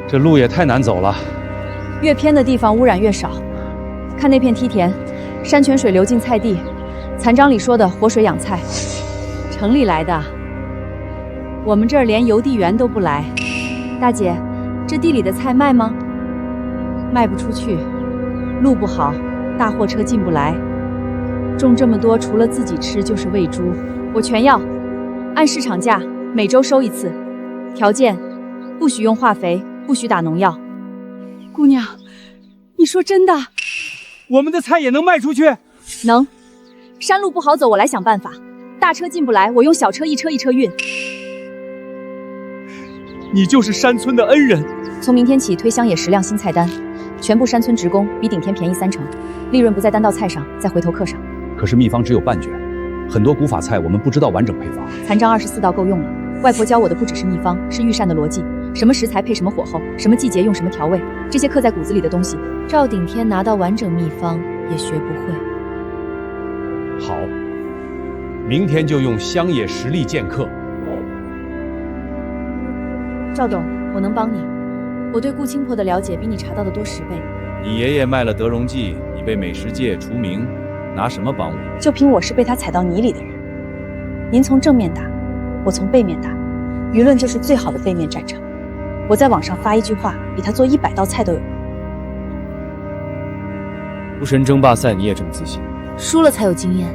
这路也太难走了。越偏的地方污染越少。看那片梯田，山泉水流进菜地，残章里说的活水养菜。城里来的，我们这儿连邮递员都不来。大姐，这地里的菜卖吗？卖不出去，路不好，大货车进不来。种这么多，除了自己吃就是喂猪，我全要，按市场价，每周收1次。条件，不许用化肥，不许打农药。姑娘，你说真的？我们的菜也能卖出去？能。山路不好走，我来想办法。大车进不来，我用小车一车一车运。你就是山村的恩人。从明天起推乡野10辆新菜单，全部山村职工，比顶天便宜30%，利润不在单道菜上，再回头客上。可是秘方只有半卷，很多古法菜我们不知道完整配方。残章24道够用了。外婆教我的不只是秘方，是御膳的逻辑。什么食材配什么火候，什么季节用什么调味，这些刻在骨子里的东西，赵顶天拿到完整秘方也学不会。好，明天就用乡野实力见客。赵董，我能帮你。我对顾清婆的了解比你查到的多10倍。你爷爷卖了德荣记，你被美食界除名，拿什么帮我？就凭我是被他踩到泥里的人。您从正面打，我从背面打，舆论就是最好的背面战场。我在网上发一句话，比他做100道菜都有。厨神争霸赛你也这么自信？输了才有经验，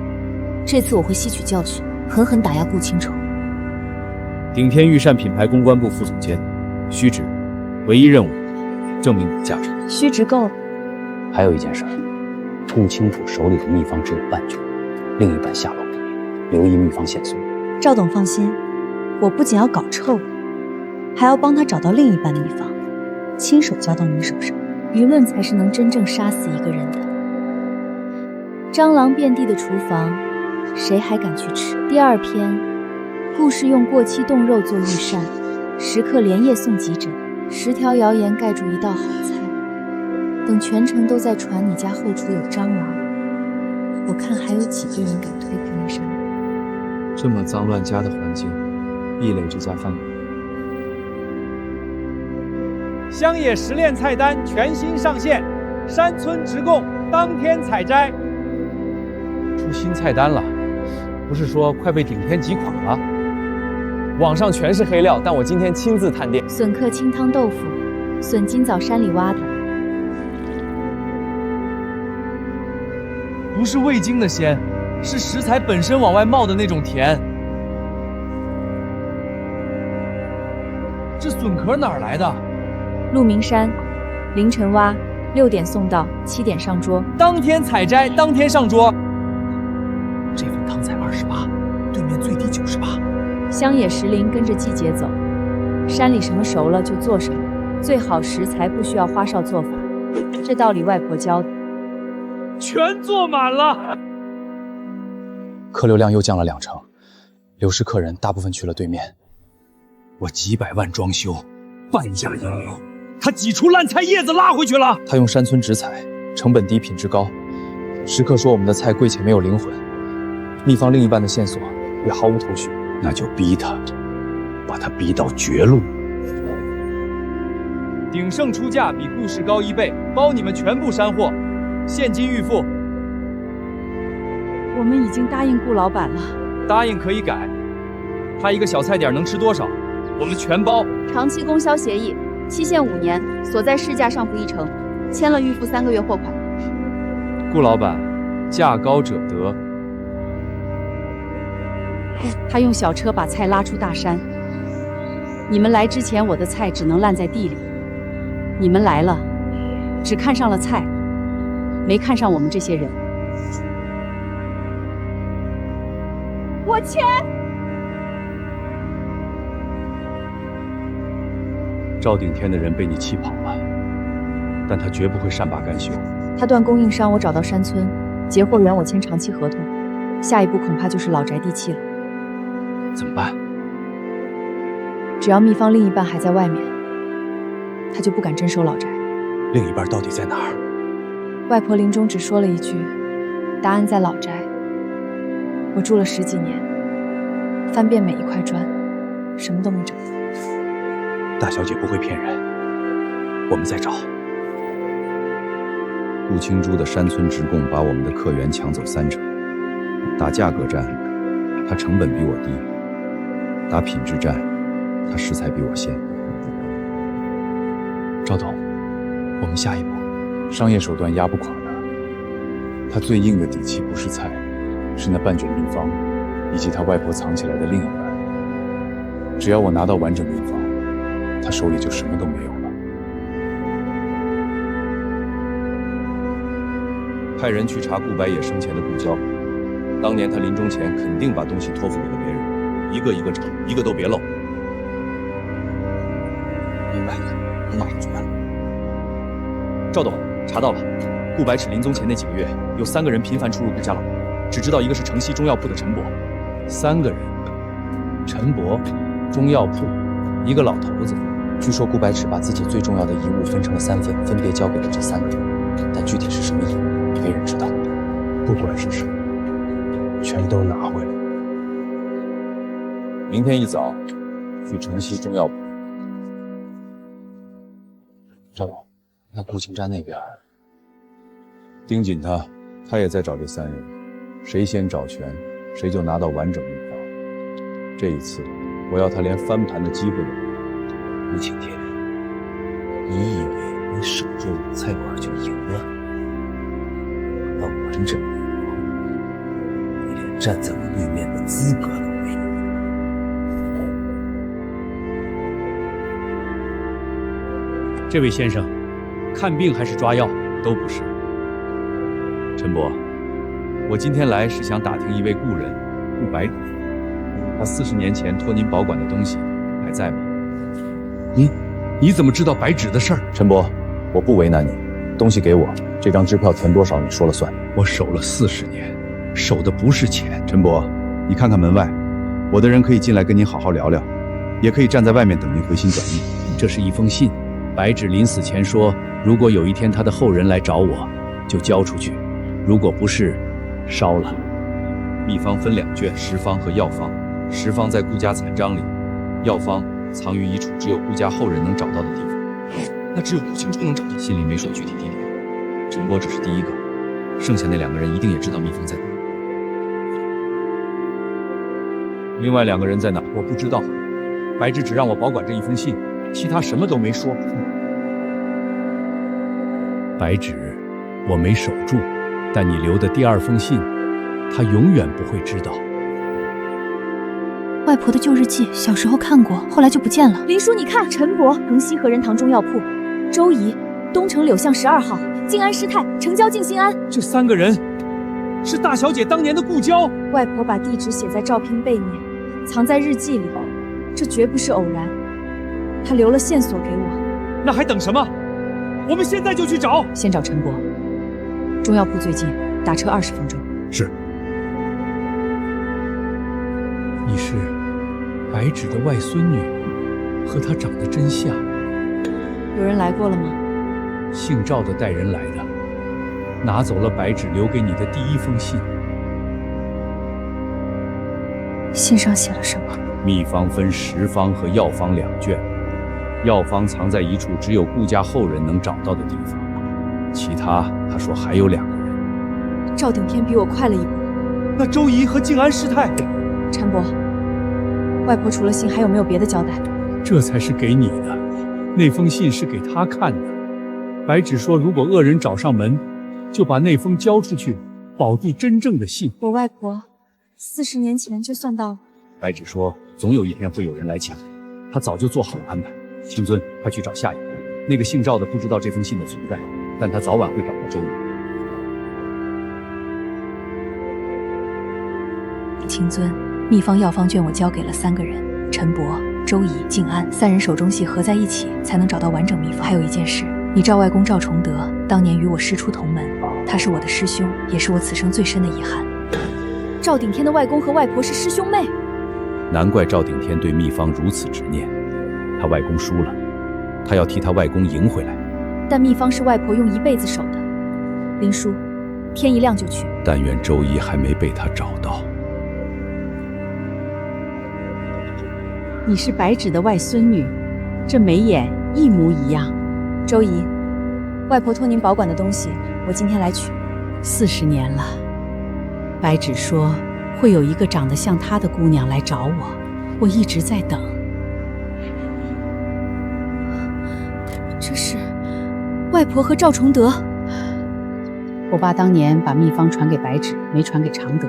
这次我会吸取教训，狠狠打压顾清愁。顶天御膳品牌公关部副总监，虚职，唯一任务，证明你的价值。虚职够了。还有一件事，顾清楚手里的秘方只有半卷，另一半下落不明，留意秘方线索。赵董放心，我不仅要搞臭了，还要帮他找到另一半的秘方，亲手交到您手上。舆论才是能真正杀死一个人的。蟑螂遍地的厨房，谁还敢去吃？第2篇，故事用过期冻肉做御膳，食客连夜送急诊，10条谣言盖住一道好菜。等全城都在传你家后厨有蟑螂，我看还有几个人敢推开那扇门。这么脏乱家的环境，壁垒这家饭馆。乡野实炼菜单全新上线，山村直供，当天采摘。出新菜单了，不是说快被顶天击垮了？网上全是黑料，但我今天亲自探店。笋客清汤豆腐，笋今早山里挖的。不是味精的鲜，是食材本身往外冒的那种甜。这笋壳哪儿来的？鹿鸣山，凌晨挖，6点送到，7点上桌。当天采摘，当天上桌。这份汤才28，对面最低98。乡野时林跟着季节走，山里什么熟了就做什么，最好食材不需要花哨做法，这道理外婆教的。全坐满了，客流量又降了2成，流失客人大部分去了对面。我几百万装修，半价引流，他挤出烂菜叶子拉回去了。他用山村直采，成本低，品质高。食客说我们的菜贵且没有灵魂，秘方另一半的线索也毫无头绪。那就逼他，把他逼到绝路。鼎盛出价比顾氏高1倍，包你们全部删货，现金预付。我们已经答应顾老板了，答应可以改。他一个小菜点能吃多少？我们全包。长期供销协议，期限5年，所在市价上浮1成，签了预付3个月货款。顾老板，价高者得。他用小车把菜拉出大山。你们来之前，我的菜只能烂在地里。你们来了，只看上了菜，没看上我们这些人。我签。赵顶天的人被你气跑了，但他绝不会善罢甘休。他断供应商，我找到山村，结货源我签长期合同，下一步恐怕就是老宅地契了。怎么办？只要秘方另一半还在外面，他就不敢征收老宅。另一半到底在哪儿？外婆临终只说了一句：“答案在老宅。”我住了10几年，翻遍每一块砖，什么都没找到。大小姐不会骗人，我们再找。顾青珠的山村直供把我们的客源抢走3成，打价格战，他成本比我低；打品质战，他食材比我鲜。赵董，我们下一步，商业手段压不垮他。他最硬的底气不是菜，是那半卷秘方，以及他外婆藏起来的另一半。只要我拿到完整秘方，他手里就什么都没有了。派人去查顾白野生前的故交，当年他临终前肯定把东西托付给了别人，一个一个找，一个都别漏。明白，我马上去办。赵董，查到了，顾白齿临终前那几个月，有3个人频繁出入顾家老宅，只知道一个是城西中药铺的陈伯。3个人，陈伯，中药铺，一个老头子。据说顾白齿把自己最重要的遗物分成了3份，分别交给了这3个人，但具体是什么遗物，没人知道。不管是什么，全都拿回来。明天一早去城西中药铺。赵总，那顾青瞻那边，盯紧他，他也在找这3人，谁先找全，谁就拿到完整秘方。这一次，我要他连翻盘的机会都没有。顾青天，你以为你守住菜馆就赢了？那完整秘方，你连站在我对面的资格都没有。这位先生，看病还是抓药？都不是。陈伯，我今天来是想打听一位故人，顾白芷。他40年前托您保管的东西还在吗？你怎么知道白芷的事儿？陈伯，我不为难你，东西给我，这张支票填多少你说了算。我守了40年，守的不是钱。陈伯，你看看门外，我的人可以进来跟您好好聊聊，也可以站在外面等您回心转意。这是一封信，白芷临死前说，如果有一天他的后人来找我，就交出去；如果不是，烧了。秘方分2卷，食方和药方。食方在顾家残章里，药方藏于一处只有顾家后人能找到的地方。那只有顾青珠能找到。信里没说具体地点，陈伯只是第一个，剩下那2个人一定也知道秘方在哪。另外2个人在哪？我不知道。白芷只让我保管这一封信，其他什么都没说。白芷，我没守住，但你留的第2封信，他永远不会知道。外婆的旧日记，小时候看过，后来就不见了。林叔，你看，陈伯，城西何仁堂中药铺，周怡，东城柳巷12号，静安师太，城郊静心庵。这3个人是大小姐当年的故交。外婆把地址写在照片背面，藏在日记里，这绝不是偶然。她留了线索给我。那还等什么？我们现在就去找。先找陈伯，中药铺最近，打车20分钟。是。你是白芷的外孙女，和她长得真像。有人来过了吗？姓赵的带人来的，拿走了白芷留给你的第1封信。信上写了什么？秘方分食方和药方2卷，药方藏在一处只有顾家后人能找到的地方，其他他说还有2个人。赵顶天比我快了一步。那周怡和静安师太，陈伯，外婆除了信还有没有别的交代？这才是给你的，那封信是给他看的。白芷说，如果恶人找上门，就把那封交出去，保住真正的信。我外婆40年前就算到了。白芷说，总有一天会有人来抢，他早就做好了安排。青尊，快去找下一个。那个姓赵的不知道这封信的存在，但他早晚会找到周瑜。青尊，秘方药方卷我交给了3个人，陈伯、周怡、静安3人手中戏合在一起，才能找到完整秘方。还有一件事，你赵外公赵崇德当年与我师出同门，他是我的师兄，也是我此生最深的遗憾。赵顶天的外公和外婆是师兄妹，难怪赵顶天对秘方如此执念。他外公输了，他要替他外公赢回来。但秘方是外婆用1辈子守的。林叔，天一亮就去。但愿周怡还没被他找到。你是白芷的外孙女，这眉眼一模一样。周怡，外婆托您保管的东西，我今天来取。40年了，白芷说会有一个长得像她的姑娘来找我，我一直在等。这是外婆和赵崇德。我爸当年把秘方传给白芷，没传给常德，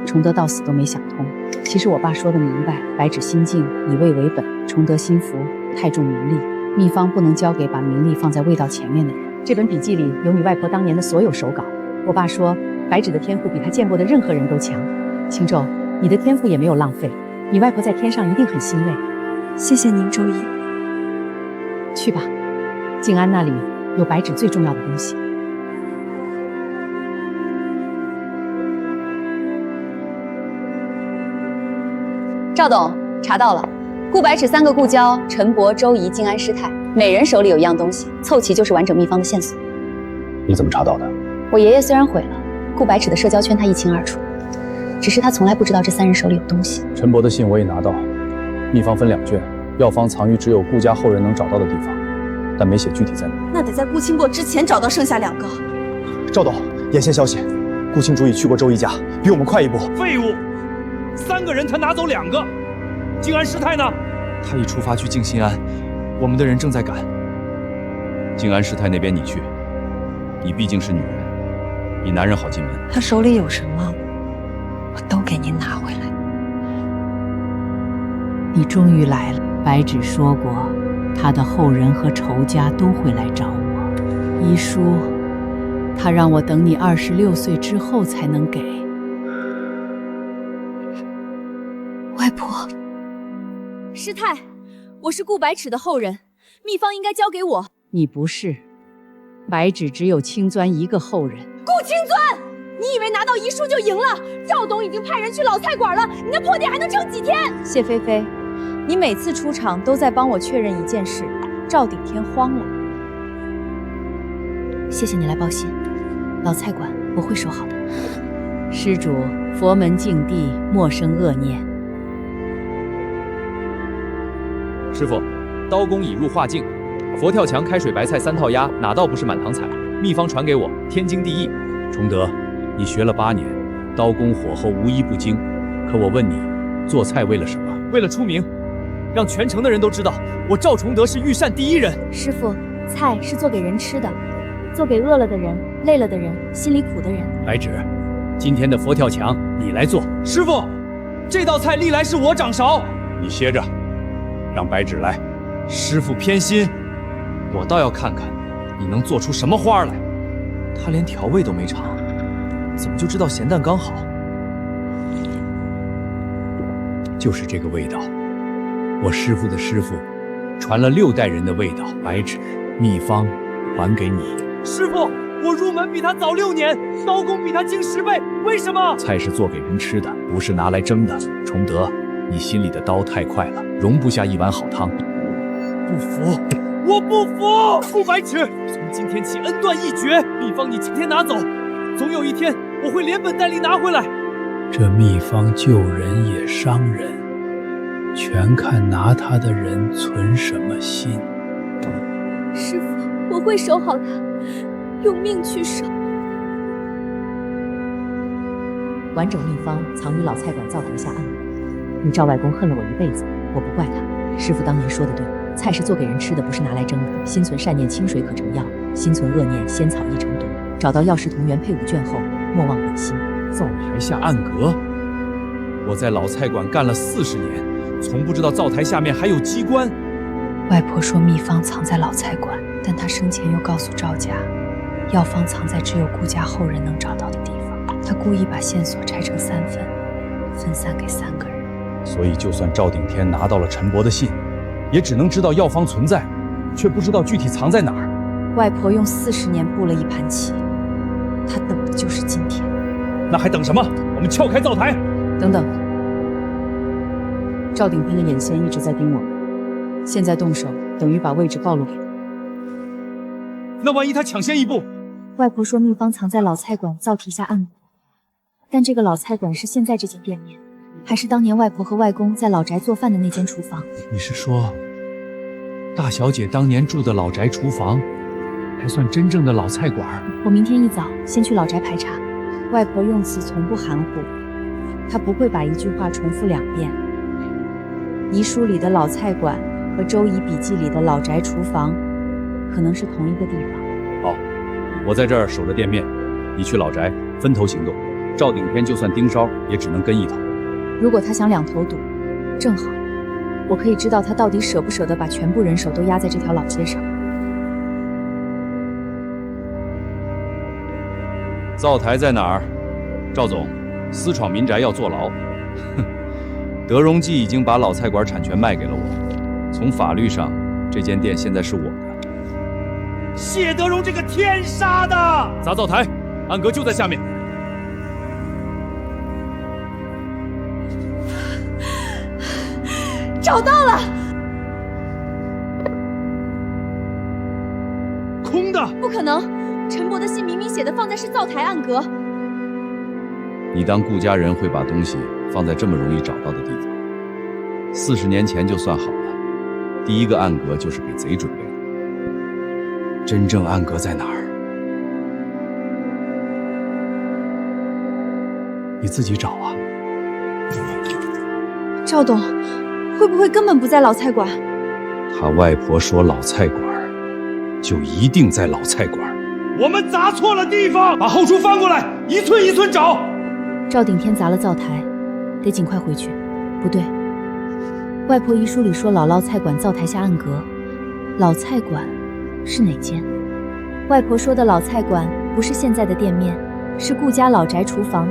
崇德到死都没想通。其实我爸说的明白，白芷心静，以味为本；崇德心浮，太重名利。秘方不能交给把名利放在味道前面的人。这本笔记里有你外婆当年的所有手稿。我爸说，白芷的天赋比他见过的任何人都强。青宙，你的天赋也没有浪费，你外婆在天上一定很欣慰。谢谢您，周姨。去吧，静安那里有白芷最重要的东西。赵董，查到了，顾白芷3个故交，陈伯、周怡、静安师太，每人手里有一样东西，凑齐就是完整秘方的线索。你怎么查到的？我爷爷虽然毁了，顾白芷的社交圈他一清二楚，只是他从来不知道这3人手里有东西。陈伯的信我也拿到，秘方分2卷，药方藏于只有顾家后人能找到的地方，但没写具体在哪。那得在顾清过之前找到剩下2个。赵董，眼线消息，顾青主已去过周怡家，比我们快一步。废物！3个人他拿走2个，静安师太呢？他已出发去静心庵，我们的人正在赶。静安师太那边你去，你毕竟是女人，比男人好进门。他手里有什么，我都给您拿回来。你终于来了。白芷说过，他的后人和仇家都会来找我。遗书，他让我等你26岁之后才能给。外婆，师太，我是顾白芷的后人，秘方应该交给我。你不是，白芷只有青钻1个后人。顾青钻，你以为拿到遗书就赢了？赵董已经派人去老菜馆了，你那破店还能撑几天？谢菲菲，你每次出场都在帮我确认一件事，赵顶天慌了。谢谢你来报信，老菜馆我会守好的。施主，佛门净地，莫生恶念。师傅，刀工已入化境，佛跳墙、开水白菜3套鸭，哪道不是满堂彩？秘方传给我，天经地义。崇德，你学了8年，刀工火候无一不精，可我问你，做菜为了什么？为了出名，让全城的人都知道我赵崇德是御膳第1人。师傅，菜是做给人吃的，做给饿了的人，累了的人，心里苦的人。白芷，今天的佛跳墙你来做。师傅，这道菜历来是我掌勺。你歇着，让白芷来。师傅偏心，我倒要看看你能做出什么花来。他连调味都没尝，怎么就知道咸淡刚好？就是这个味道，我师傅的师傅传了6代人的味道。白芷，秘方还给你。师傅，我入门比他早6年，刀工比他精10倍，为什么？菜是做给人吃的，不是拿来蒸的。崇德，你心里的刀太快了，容不下一碗好汤。不服，我不服！傅白芷，从今天起恩断义绝，秘方你今天拿走，总有一天我会连本带利拿回来。这秘方救人也伤人，全看拿他的人存什么心。师父，我会守好它，用命去守。完整秘方藏于老菜馆灶台下暗门。你赵外公恨了我一辈子，我不怪他。师傅当年说的对，菜是做给人吃的，不是拿来蒸的。心存善念，清水可成药；心存恶念，仙草易成毒。找到药师同源配5卷后，莫忘本心。灶台下暗格，我在老菜馆干了40年，从不知道灶台下面还有机关。外婆说秘方藏在老菜馆，但她生前又告诉赵家，药方藏在只有顾家后人能找到的地方。她故意把线索拆成3份，分散给3个人。所以，就算赵顶天拿到了陈伯的信，也只能知道药方存在，却不知道具体藏在哪儿。外婆用40年布了一盘棋，她等的就是今天。那还等什么？我们撬开灶台！等等，赵顶天的眼线一直在盯我们，现在动手等于把位置暴露给他。那万一他抢先一步？外婆说秘方藏在老菜馆灶体下暗门，但这个老菜馆是现在这间店面，还是当年外婆和外公在老宅做饭的那间厨房？你是说，大小姐当年住的老宅厨房，还算真正的老菜馆？我明天一早先去老宅排查。外婆用词从不含糊，她不会把一句话重复2遍。遗书里的老菜馆和周仪笔记里的老宅厨房，可能是同一个地方。好，我在这儿守着店面，你去老宅分头行动。赵顶天就算盯梢，也只能跟一头。如果他想2头堵，正好，我可以知道他到底舍不舍得把全部人手都压在这条老街上。灶台在哪儿？赵总，私闯民宅要坐牢。哼，德荣记已经把老菜馆产权卖给了我，从法律上，这间店现在是我的。谢德荣这个天杀的！砸灶台，暗格就在下面。找到了！空的！不可能！陈伯的信明明写的放在是灶台暗格。你当顾家人会把东西放在这么容易找到的地方？40年前就算好了，第一个暗格就是给贼准备的。真正暗格在哪儿？你自己找啊。赵董，会不会根本不在老菜馆？他外婆说老菜馆，就一定在老菜馆。我们砸错了地方，把后厨翻过来，一寸一寸找。赵顶天砸了灶台，得尽快回去。不对，外婆遗书里说老菜馆灶台下暗格，老菜馆是哪间？外婆说的老菜馆不是现在的店面，是顾家老宅厨房。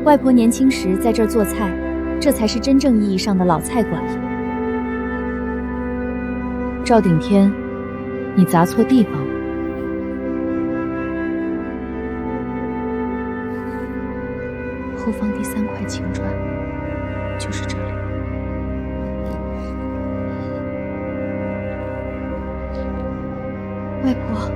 外婆年轻时在这儿做菜，这才是真正意义上的老菜馆。赵顶天，你砸错地方了。后方第3块青砖，就是这里。外婆，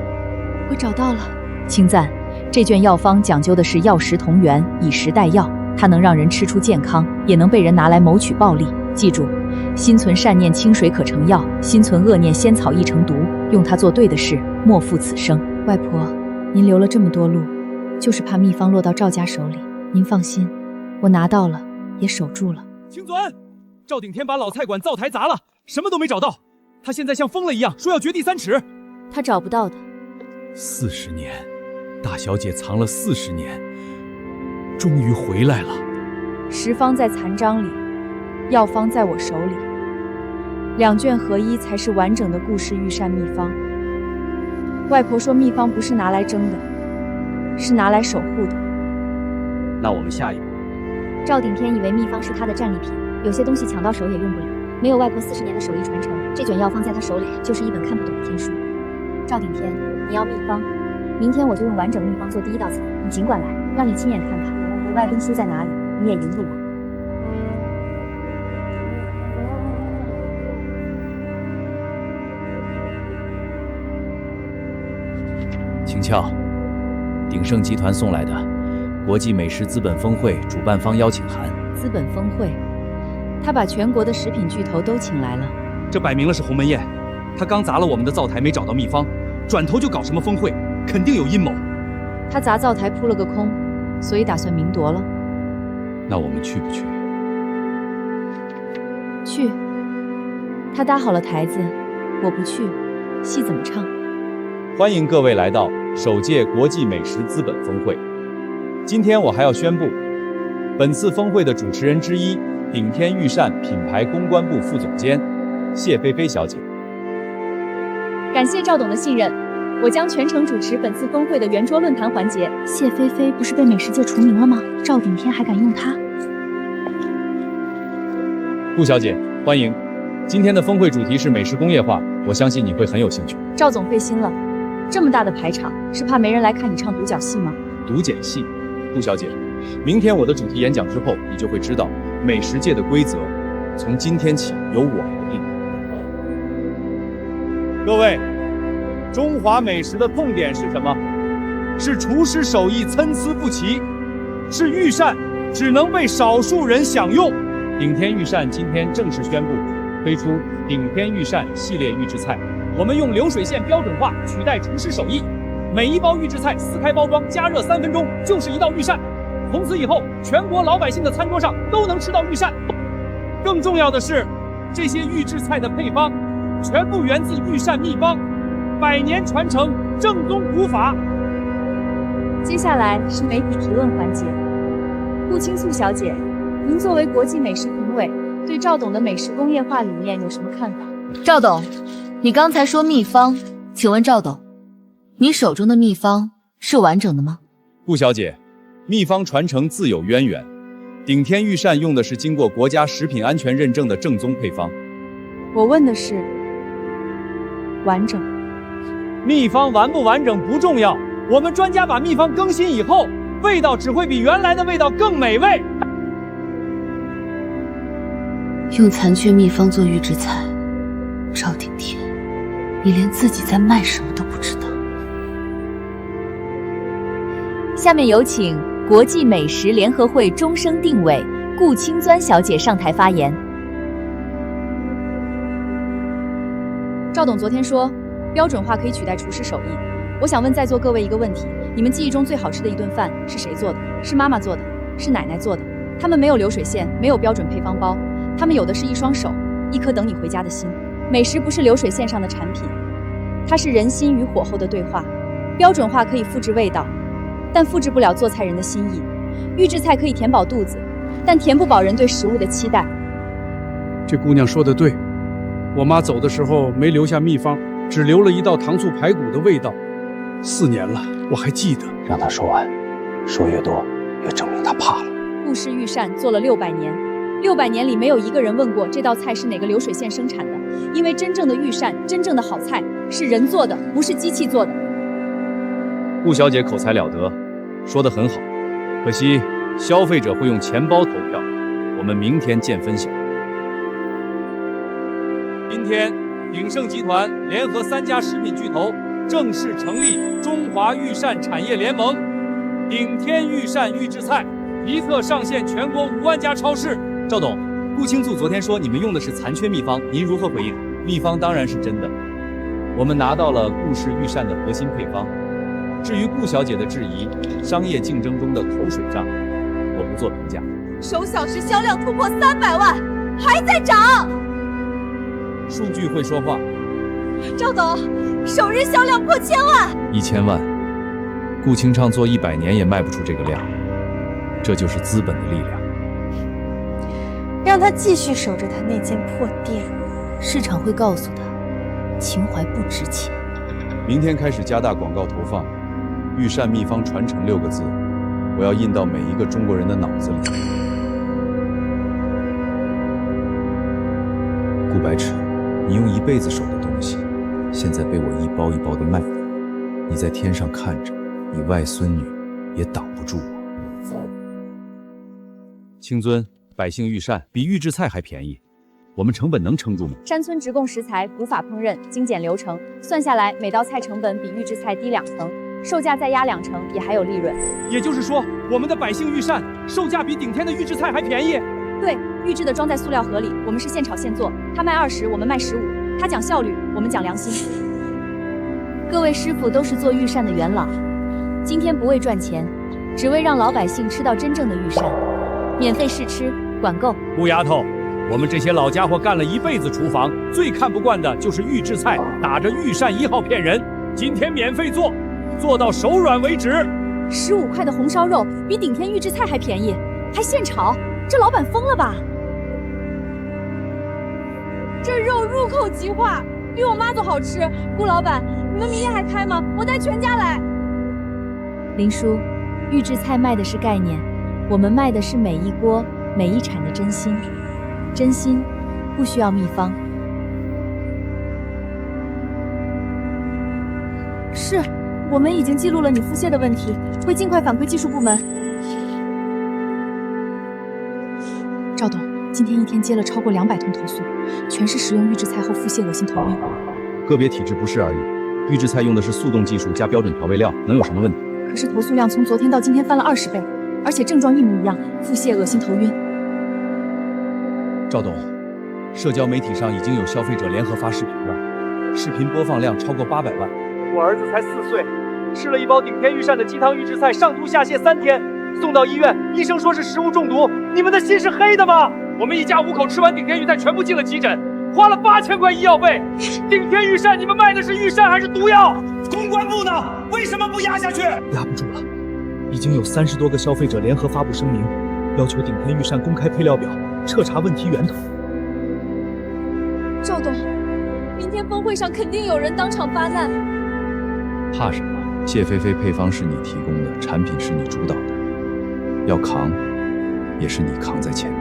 我找到了。称赞，这卷药方讲究的是药食同源，以食代药，它能让人吃出健康，也能被人拿来谋取暴利。记住，心存善念，清水可成药；心存恶念，仙草易成毒。用它做对的事，莫负此生。外婆，您留了这么多路，就是怕秘方落到赵家手里。您放心，我拿到了，也守住了。请准！赵顶天把老菜馆灶台砸了，什么都没找到。他现在像疯了一样，说要掘地3尺。他找不到的。 40年，大小姐藏了40年，终于回来了。食方在残章里，药方在我手里，2卷合一才是完整的故事御膳秘方。外婆说秘方不是拿来蒸的，是拿来守护的。那我们下一步。赵顶天以为秘方是他的战利品，有些东西抢到手也用不了。没有外婆40年的手艺传承，这卷药方在他手里就是一本看不懂的天书。赵顶天，你要秘方，明天我就用完整秘方做第1道菜，你尽管来，让你亲眼看看外公书在哪里，你也赢不我。请瞧，鼎盛集团送来的国际美食资本峰会主办方邀请函。资本峰会，他把全国的食品巨头都请来了。这摆明了是鸿门宴。他刚砸了我们的灶台，没找到秘方，转头就搞什么峰会，肯定有阴谋。他砸灶台扑了个空，所以打算明夺了。那我们去不去？去。他搭好了台子，我不去，戏怎么唱？欢迎各位来到首届国际美食资本峰会。今天我还要宣布，本次峰会的主持人之一，顶天御膳品牌公关部副总监谢菲菲小姐。感谢赵董的信任，我将全程主持本次峰会的圆桌论坛环节。谢菲菲不是被美食界除名了吗？赵顶天还敢用她？顾小姐，欢迎。今天的峰会主题是美食工业化，我相信你会很有兴趣。赵总费心了，这么大的排场，是怕没人来看你唱独角戏吗？独角戏，顾小姐，明天我的主题演讲之后，你就会知道美食界的规则，从今天起由我来定。各位，中华美食的痛点是什么？是厨师手艺参差不齐，是御膳只能被少数人享用。顶天御膳今天正式宣布推出顶天御膳系列预制菜，我们用流水线标准化取代厨师手艺，每一包预制菜撕开包装，加热3分钟就是一道御膳。从此以后，全国老百姓的餐桌上都能吃到御膳。更重要的是，这些预制菜的配方全部源自御膳秘方，100年传承，正宗古法。接下来是媒体提问环节。顾青素小姐，您作为国际美食评委，对赵董的美食工业化理念有什么看法？赵董，你刚才说秘方，请问赵董，你手中的秘方是完整的吗？顾小姐，秘方传承自有渊源，顶天御膳用的是经过国家食品安全认证的正宗配方。我问的是完整。秘方完不完整不重要，我们专家把秘方更新以后，味道只会比原来的味道更美味。用残缺秘方做预制菜，赵顶天，你连自己在卖什么都不知道。下面有请国际美食联合会终生定委顾青钻小姐上台发言。赵董昨天说，标准化可以取代厨师手艺。我想问在座各位一个问题：你们记忆中最好吃的一顿饭是谁做的？是妈妈做的？是奶奶做的？他们没有流水线，没有标准配方包，他们有的是一双手，一颗等你回家的心。美食不是流水线上的产品，它是人心与火候的对话。标准化可以复制味道，但复制不了做菜人的心意。预制菜可以填饱肚子，但填不饱人对食物的期待。这姑娘说的对，我妈走的时候没留下秘方，只留了一道糖醋排骨的味道。4年了，我还记得。让她说完，说越多，越证明她怕了。顾氏御膳做了600年，600年里没有一个人问过这道菜是哪个流水线生产的，因为真正的御膳，真正的好菜是人做的，不是机器做的。顾小姐口才了得，说得很好，可惜消费者会用钱包投票。我们明天见分晓。今天，鼎盛集团联合3家食品巨头正式成立中华御膳产业联盟，顶天御膳预制菜一侧上线全国5万家超市。赵董，顾青素昨天说你们用的是残缺秘方，您如何回应？秘方当然是真的，我们拿到了顾氏御膳的核心配方。至于顾小姐的质疑，商业竞争中的口水仗，我不做评价。首小时销量突破300万，还在涨。数据会说话。赵董，首日销量破1000万。 1000万，顾清畅做100年也卖不出这个量，这就是资本的力量。让他继续守着他那间破店，市场会告诉他，情怀不值钱。明天开始加大广告投放，御膳秘方传承6个字，我要印到每一个中国人的脑子里。顾白尺，你用1辈子守的东西，现在被我一包一包的卖掉。你在天上看着，你外孙女也挡不住我。清尊，百姓御膳比预制菜还便宜，我们成本能撑住吗？山村直供食材，古法烹饪，精简流程，算下来每道菜成本比预制菜低2成，售价再压2成，也还有利润。也就是说，我们的百姓御膳售价比顶天的预制菜还便宜。对，预制的装在塑料盒里，我们是现炒现做，他卖20，我们卖15，他讲效率，我们讲良心。各位师傅都是做御膳的元老，今天不为赚钱，只为让老百姓吃到真正的御膳，免费试吃，管够。顾丫头，我们这些老家伙干了1辈子厨房，最看不惯的就是预制菜打着御膳1号骗人。今天免费做，做到手软为止。15块的红烧肉比顶天预制菜还便宜，还现炒，这老板疯了吧？这肉入口即化，比我妈做好吃。顾老板，你们明天还开吗？我带全家来。林叔，预制菜卖的是概念，我们卖的是每一锅每一铲的真心。真心不需要秘方。是，我们已经记录了你腹泻的问题，会尽快反馈技术部门。赵董，今天一天接了超过200通投诉，全是食用预制菜后腹泻、恶心、头晕。个别体质不适而已，预制菜用的是速冻技术加标准调味料，能有什么问题？可是投诉量从昨天到今天翻了20倍，而且症状一模一样，腹泻、恶心、头晕。赵董，社交媒体上已经有消费者联合发视频了，视频播放量超过800万。我儿子才4岁，吃了1包顶天御膳的鸡汤预制菜，上吐下泻3天，送到医院，医生说是食物中毒。你们的心是黑的吗？我们一家5口吃完顶天御菜，全部进了急诊，花了8000块医药费。顶天御膳，你们卖的是御膳还是毒药？公关部呢？为什么不压下去？压不住了，已经有30多个消费者联合发布声明，要求顶天御膳公开配料表，彻查问题源头。赵董，明天峰会上肯定有人当场发难。怕什么？谢菲菲配方是你提供的，产品是你主导的，要扛，也是你扛在前面。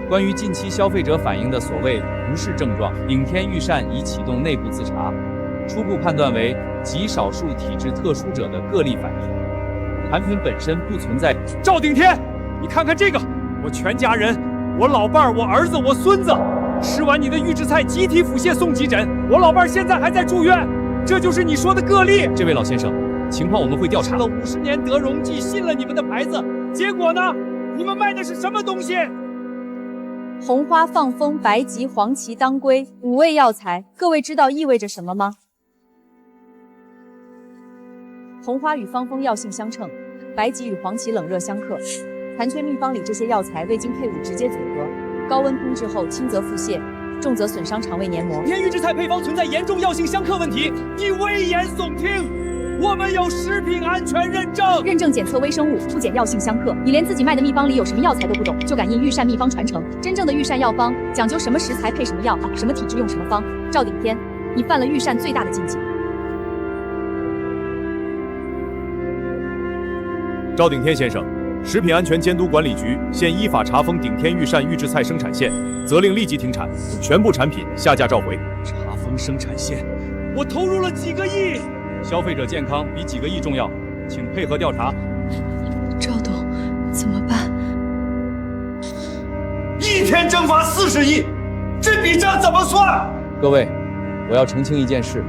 关于近期消费者反映的所谓不适症状，顶天御膳已启动内部自查，初步判断为极少数体质特殊者的个例反应，产品本身不存在。赵顶天，你看看这个，我全家人，我老伴儿、我儿子、我孙子，吃完你的预制菜集体腹泻送急诊，我老伴儿现在还在住院，这就是你说的个例。这位老先生，情况我们会调查。吃了50年德容剂，信了你们的牌子，结果呢？你们卖的是什么东西？红花放风，白及黄芪当归5味药材，各位知道意味着什么吗？红花与芳风药性相称，白及与黄芪冷热相克。残缺秘方里这些药材未经配伍直接组合，高温烹制后轻则腹泻，重则损伤肠胃黏膜。天预制菜配方存在严重药性相克问题，你危言耸听。我们有食品安全认证，认证检测微生物，不检药性相克。你连自己卖的秘方里有什么药材都不懂，就敢印御膳秘方传承？真正的御膳药方讲究什么食材配什么药，什么体质用什么方。赵顶天，你犯了御膳最大的禁忌。赵顶天先生，食品安全监督管理局现依法查封顶天御膳预制菜生产线，责令立即停产，全部产品下架召回。查封生产线，我投入了几个亿。消费者健康比几个亿重要，请配合调查。赵董，怎么办？1天蒸发40亿，这笔账怎么算？各位，我要澄清一件事：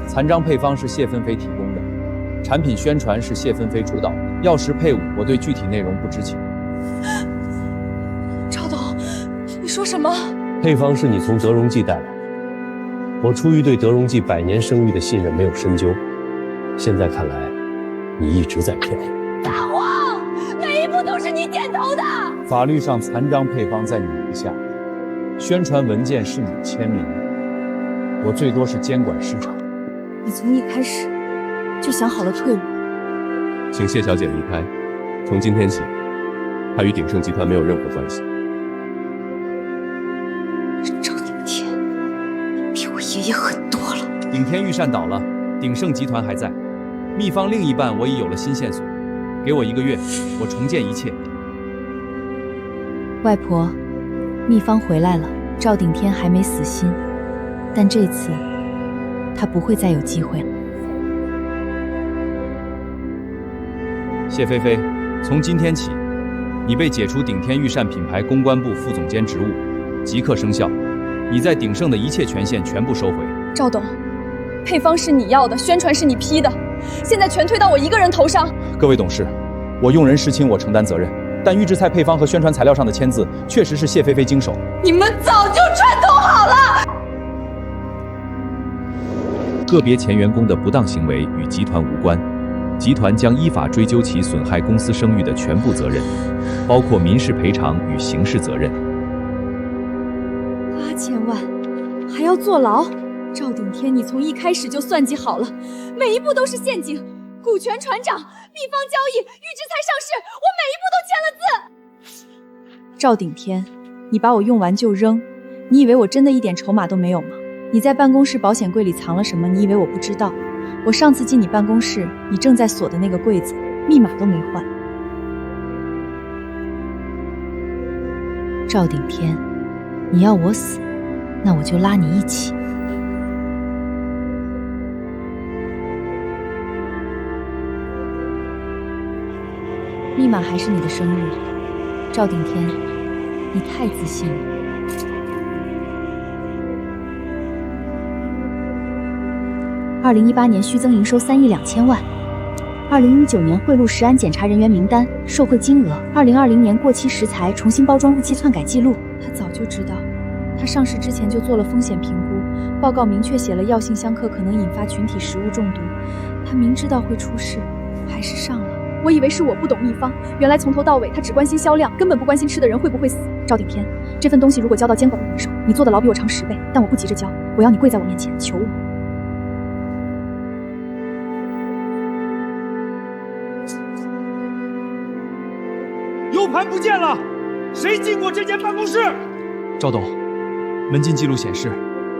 残章配方是谢芬菲提供的，产品宣传是谢芬菲主导，药食配伍我对具体内容不知情。赵董，你说什么？配方是你从德容剂带来的。我出于对德容剂100年声誉的信任，没有深究。现在看来，你一直在骗我。大谎，每一步都是你点头的。法律上残章配方在你名下，宣传文件是你签名的，我最多是监管市场。你从一开始就想好了退路。请谢小姐离开。从今天起，她与鼎盛集团没有任何关系。赵顶天，比我爷爷狠多了。顶天御膳倒了，鼎盛集团还在。秘方另一半我已有了新线索，给我1个月，我重建一切。外婆，秘方回来了，赵顶天还没死心，但这次他不会再有机会了。谢菲菲，从今天起，你被解除顶天御膳品牌公关部副总监职务，即刻生效。你在鼎盛的一切权限全部收回。赵董，配方是你要的，宣传是你批的，现在全推到我一个人头上。各位董事，我用人失亲，我承担责任。但预制菜配方和宣传材料上的签字确实是谢菲菲经手。你们早就串通好了。个别前员工的不当行为与集团无关。集团将依法追究其损害公司声誉的全部责任，包括民事赔偿与刑事责任。8000万，还要坐牢？赵顶天，你从一开始就算计好了，每一步都是陷阱。股权传掌、秘方交易、预制菜上市，我每一步都签了字。赵顶天，你把我用完就扔，你以为我真的一点筹码都没有吗？你在办公室保险柜里藏了什么？你以为我不知道？我上次进你办公室，你正在锁的那个柜子，密码都没换。赵顶天，你要我死，那我就拉你一起。密码还是你的生日，赵顶天，你太自信了。2018年虚增营收3亿2千万，2019年贿赂食安检查人员名单，受贿金额，2020年过期食材重新包装日期篡改记录。他早就知道，他上市之前就做了风险评估，报告明确写了药性相克可能引发群体食物中毒。他明知道会出事，还是上了。我以为是我不懂秘方，原来从头到尾他只关心销量，根本不关心吃的人会不会死。赵顶天，这份东西如果交到监管部门手，你坐的牢比我长10倍，但我不急着交，我要你跪在我面前求我。U 盘不见了，谁进过这间办公室？赵董，门禁记录显示，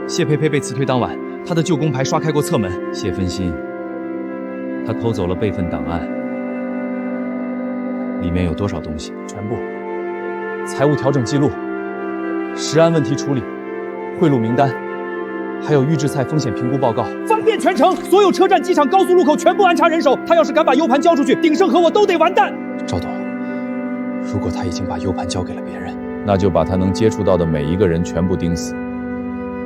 谢佩佩被辞退当晚，她的旧工牌刷开过侧门。谢分心，他偷走了备份档案，里面有多少东西？全部。财务调整记录、食安问题处理、贿赂名单，还有预制菜风险评估报告。翻遍全城，所有车站、机场、高速路口全部安插人手。他要是敢把 U 盘交出去，鼎盛和我都得完蛋。赵董，如果他已经把 U 盘交给了别人，那就把他能接触到的每一个人全部盯死，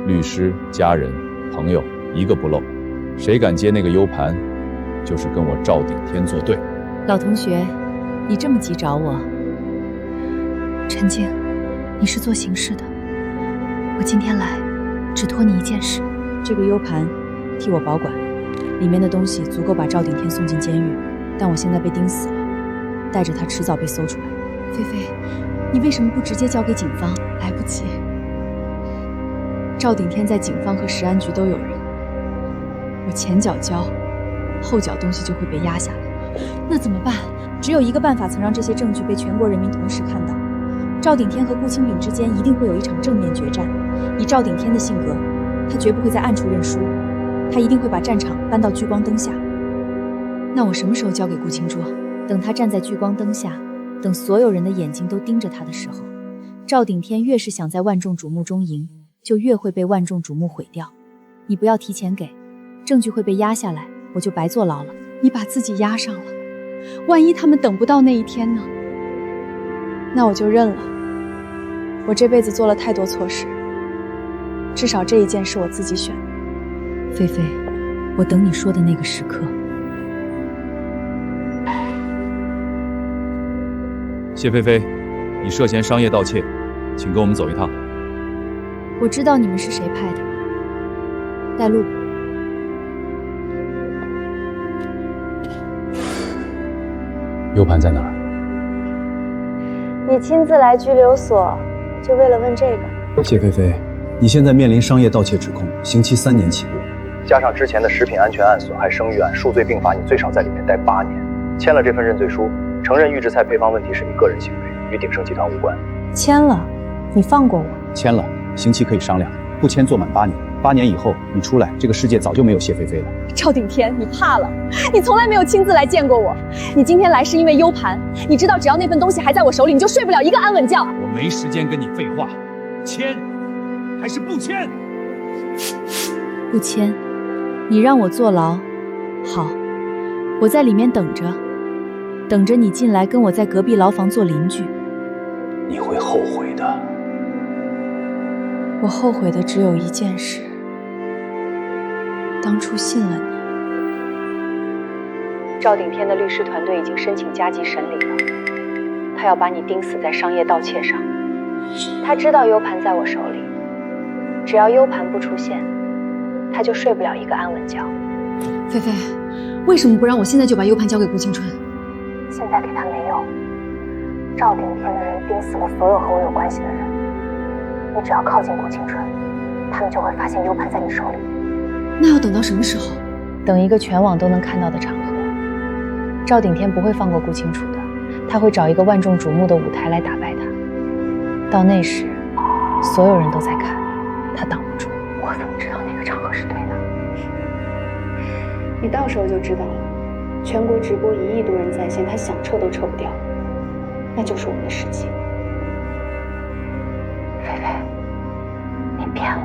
律师、家人、朋友一个不漏。谁敢接那个 U 盘，就是跟我赵顶天作对。老同学，你这么急找我？陈静，你是做刑事的，我今天来只托你一件事。这个 U 盘替我保管，里面的东西足够把赵顶天送进监狱，但我现在被盯死了，带着他迟早被搜出来。菲菲，你为什么不直接交给警方？来不及，赵顶天在警方和食安局都有人，我前脚交，后脚东西就会被压下来。那怎么办？只有一个办法曾让这些证据被全国人民同时看到。赵顶天和顾清炳之间一定会有一场正面决战。以赵顶天的性格，他绝不会在暗处认输，他一定会把战场搬到聚光灯下。那我什么时候交给顾清卓？等他站在聚光灯下，等所有人的眼睛都盯着他的时候，赵顶天越是想在万众瞩目中赢，就越会被万众瞩目毁掉。你不要提前给，证据会被压下来，我就白坐牢了。你把自己压上了，万一他们等不到那一天呢？那我就认了。我这辈子做了太多错事，至少这一件是我自己选的。菲菲，我等你说的那个时刻。谢菲菲，你涉嫌商业盗窃，请跟我们走一趟。我知道你们是谁派的，带路。U 盘在哪儿？你亲自来拘留所，就为了问这个？谢菲菲，你现在面临商业盗窃指控，刑期3年起步。加上之前的食品安全案、损害声誉案，数罪并罚，你最少在里面待8年。签了这份认罪书，承认预制菜配方问题是你个人行为，与鼎盛集团无关。签了，你放过我？签了，刑期可以商量，不签坐满8年。8年以后你出来，这个世界早就没有谢菲菲了。赵顶天，你怕了？你从来没有亲自来见过我，你今天来是因为 U 盘，你知道只要那份东西还在我手里，你就睡不了一个安稳觉。我没时间跟你废话，签还是不签？不签，你让我坐牢，好，我在里面等着，等着你进来跟我在隔壁牢房做邻居。你会后悔的。我后悔的只有一件事，当初信了你。赵顶天的律师团队已经申请加急审理了，他要把你钉死在商业盗窃上。他知道 U 盘在我手里，只要 U 盘不出现，他就睡不了一个安稳觉。菲菲，为什么不让我现在就把 U 盘交给顾青春？现在给他没用。赵顶天的人盯死了所有和我有关系的人。你只要靠近顾青春，他们就会发现 U 盘在你手里。那要等到什么时候？等一个全网都能看到的场合。赵顶天不会放过顾青楚的，他会找一个万众瞩目的舞台来打败他。到那时，所有人都在看，他挡不住。我怎么知道那个场合是对的？你到时候就知道了。全国直播1亿多人在线，他想撤都撤不掉，那就是我们的时机。菲菲，你变了，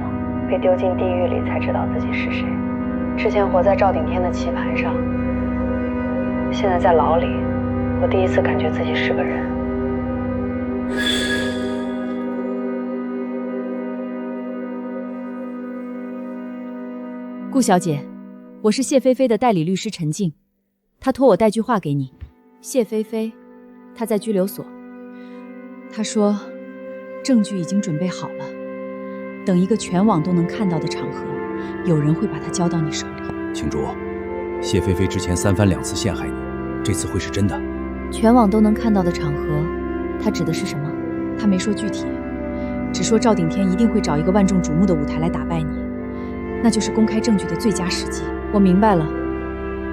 被丢进地狱里才知道自己是谁。之前活在赵顶天的棋盘上，现在在牢里，我第一次感觉自己是个人。顾小姐，我是谢菲菲的代理律师陈静，她托我带句话给你。谢菲菲，她在拘留所。她说，证据已经准备好了，等一个全网都能看到的场合，有人会把它交到你手里。青竹，谢菲菲之前3番2次陷害你，这次会是真的？全网都能看到的场合，她指的是什么？她没说具体，只说赵顶天一定会找一个万众瞩目的舞台来打败你，那就是公开证据的最佳时机。我明白了，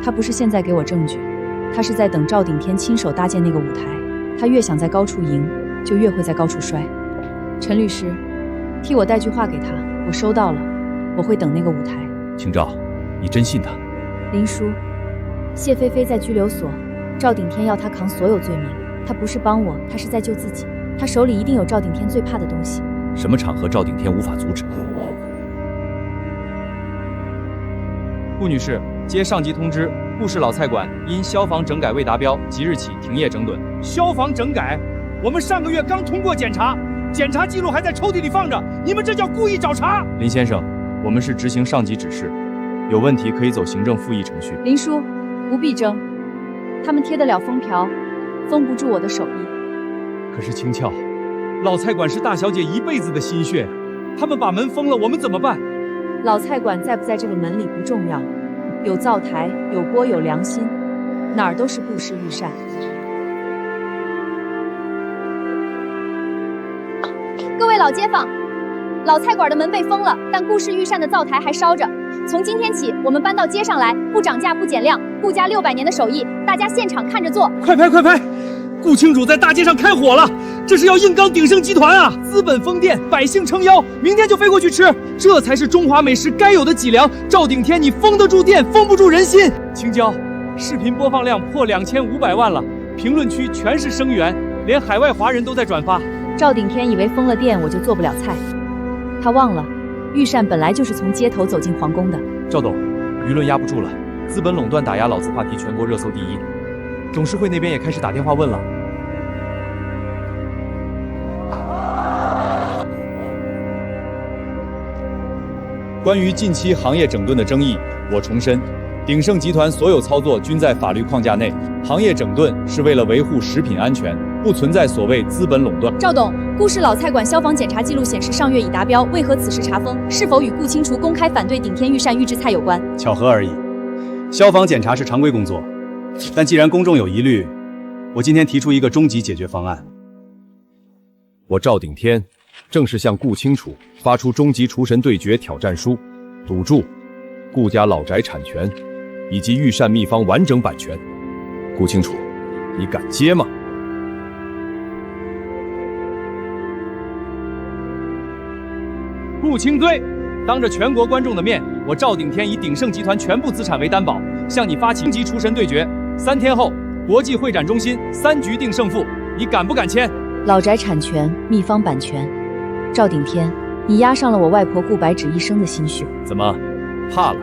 他不是现在给我证据，他是在等赵顶天亲手搭建那个舞台。他越想在高处赢，就越会在高处摔。陈律师，替我带句话给他，我收到了，我会等那个舞台。青照，你真信他？林叔，谢菲菲在拘留所，赵顶天要他扛所有罪名，他不是帮我，他是在救自己。他手里一定有赵顶天最怕的东西。什么场合赵顶天无法阻止？顾女士，接上级通知，顾氏老菜馆因消防整改未达标，即日起停业整顿。消防整改？我们上个月刚通过检查，检查记录还在抽屉里放着，你们这叫故意找茬！林先生，我们是执行上级指示，有问题可以走行政复议程序。林叔，不必争，他们贴得了封条，封不住我的手艺。可是青俏，老菜馆是大小姐一辈子的心血，他们把门封了，我们怎么办？老菜馆在不在这个门里不重要，有灶台，有锅，有良心，哪儿都是顾氏御膳。各位老街坊，老菜馆的门被封了，但顾氏御膳的灶台还烧着。从今天起，我们搬到街上来，不涨价不减量，顾家600年的手艺，大家现场看着做。快拍快拍！顾清主在大街上开火了，这是要硬刚鼎盛集团啊！资本封店，百姓撑腰，明天就飞过去吃，这才是中华美食该有的脊梁。赵顶天，你封得住店，封不住人心。青椒，视频播放量破2500万了，评论区全是声援，连海外华人都在转发。赵顶天以为封了店我就做不了菜，他忘了，御膳本来就是从街头走进皇宫的。赵董，舆论压不住了，资本垄断打压老字话题全国热搜第1，董事会那边也开始打电话问了。关于近期行业整顿的争议，我重申，鼎盛集团所有操作均在法律框架内，行业整顿是为了维护食品安全，不存在所谓资本垄断。赵董，顾氏老菜馆消防检查记录显示上月已达标，为何此时查封？是否与顾清除公开反对顶天御膳预制菜有关？巧合而已，消防检查是常规工作，但既然公众有疑虑，我今天提出一个终极解决方案。我赵顶天正式向顾清楚发出终极厨神对决挑战书，赌注顾家老宅产权以及御膳秘方完整版权。顾清楚，你敢接吗？顾清罪，当着全国观众的面，我赵顶天以鼎盛集团全部资产为担保，向你发起级厨神对决。3天后，国际会展中心3局定胜负，你敢不敢签？老宅产权，秘方版权，赵顶天，你押上了我外婆顾白芷一生的心血。怎么，怕了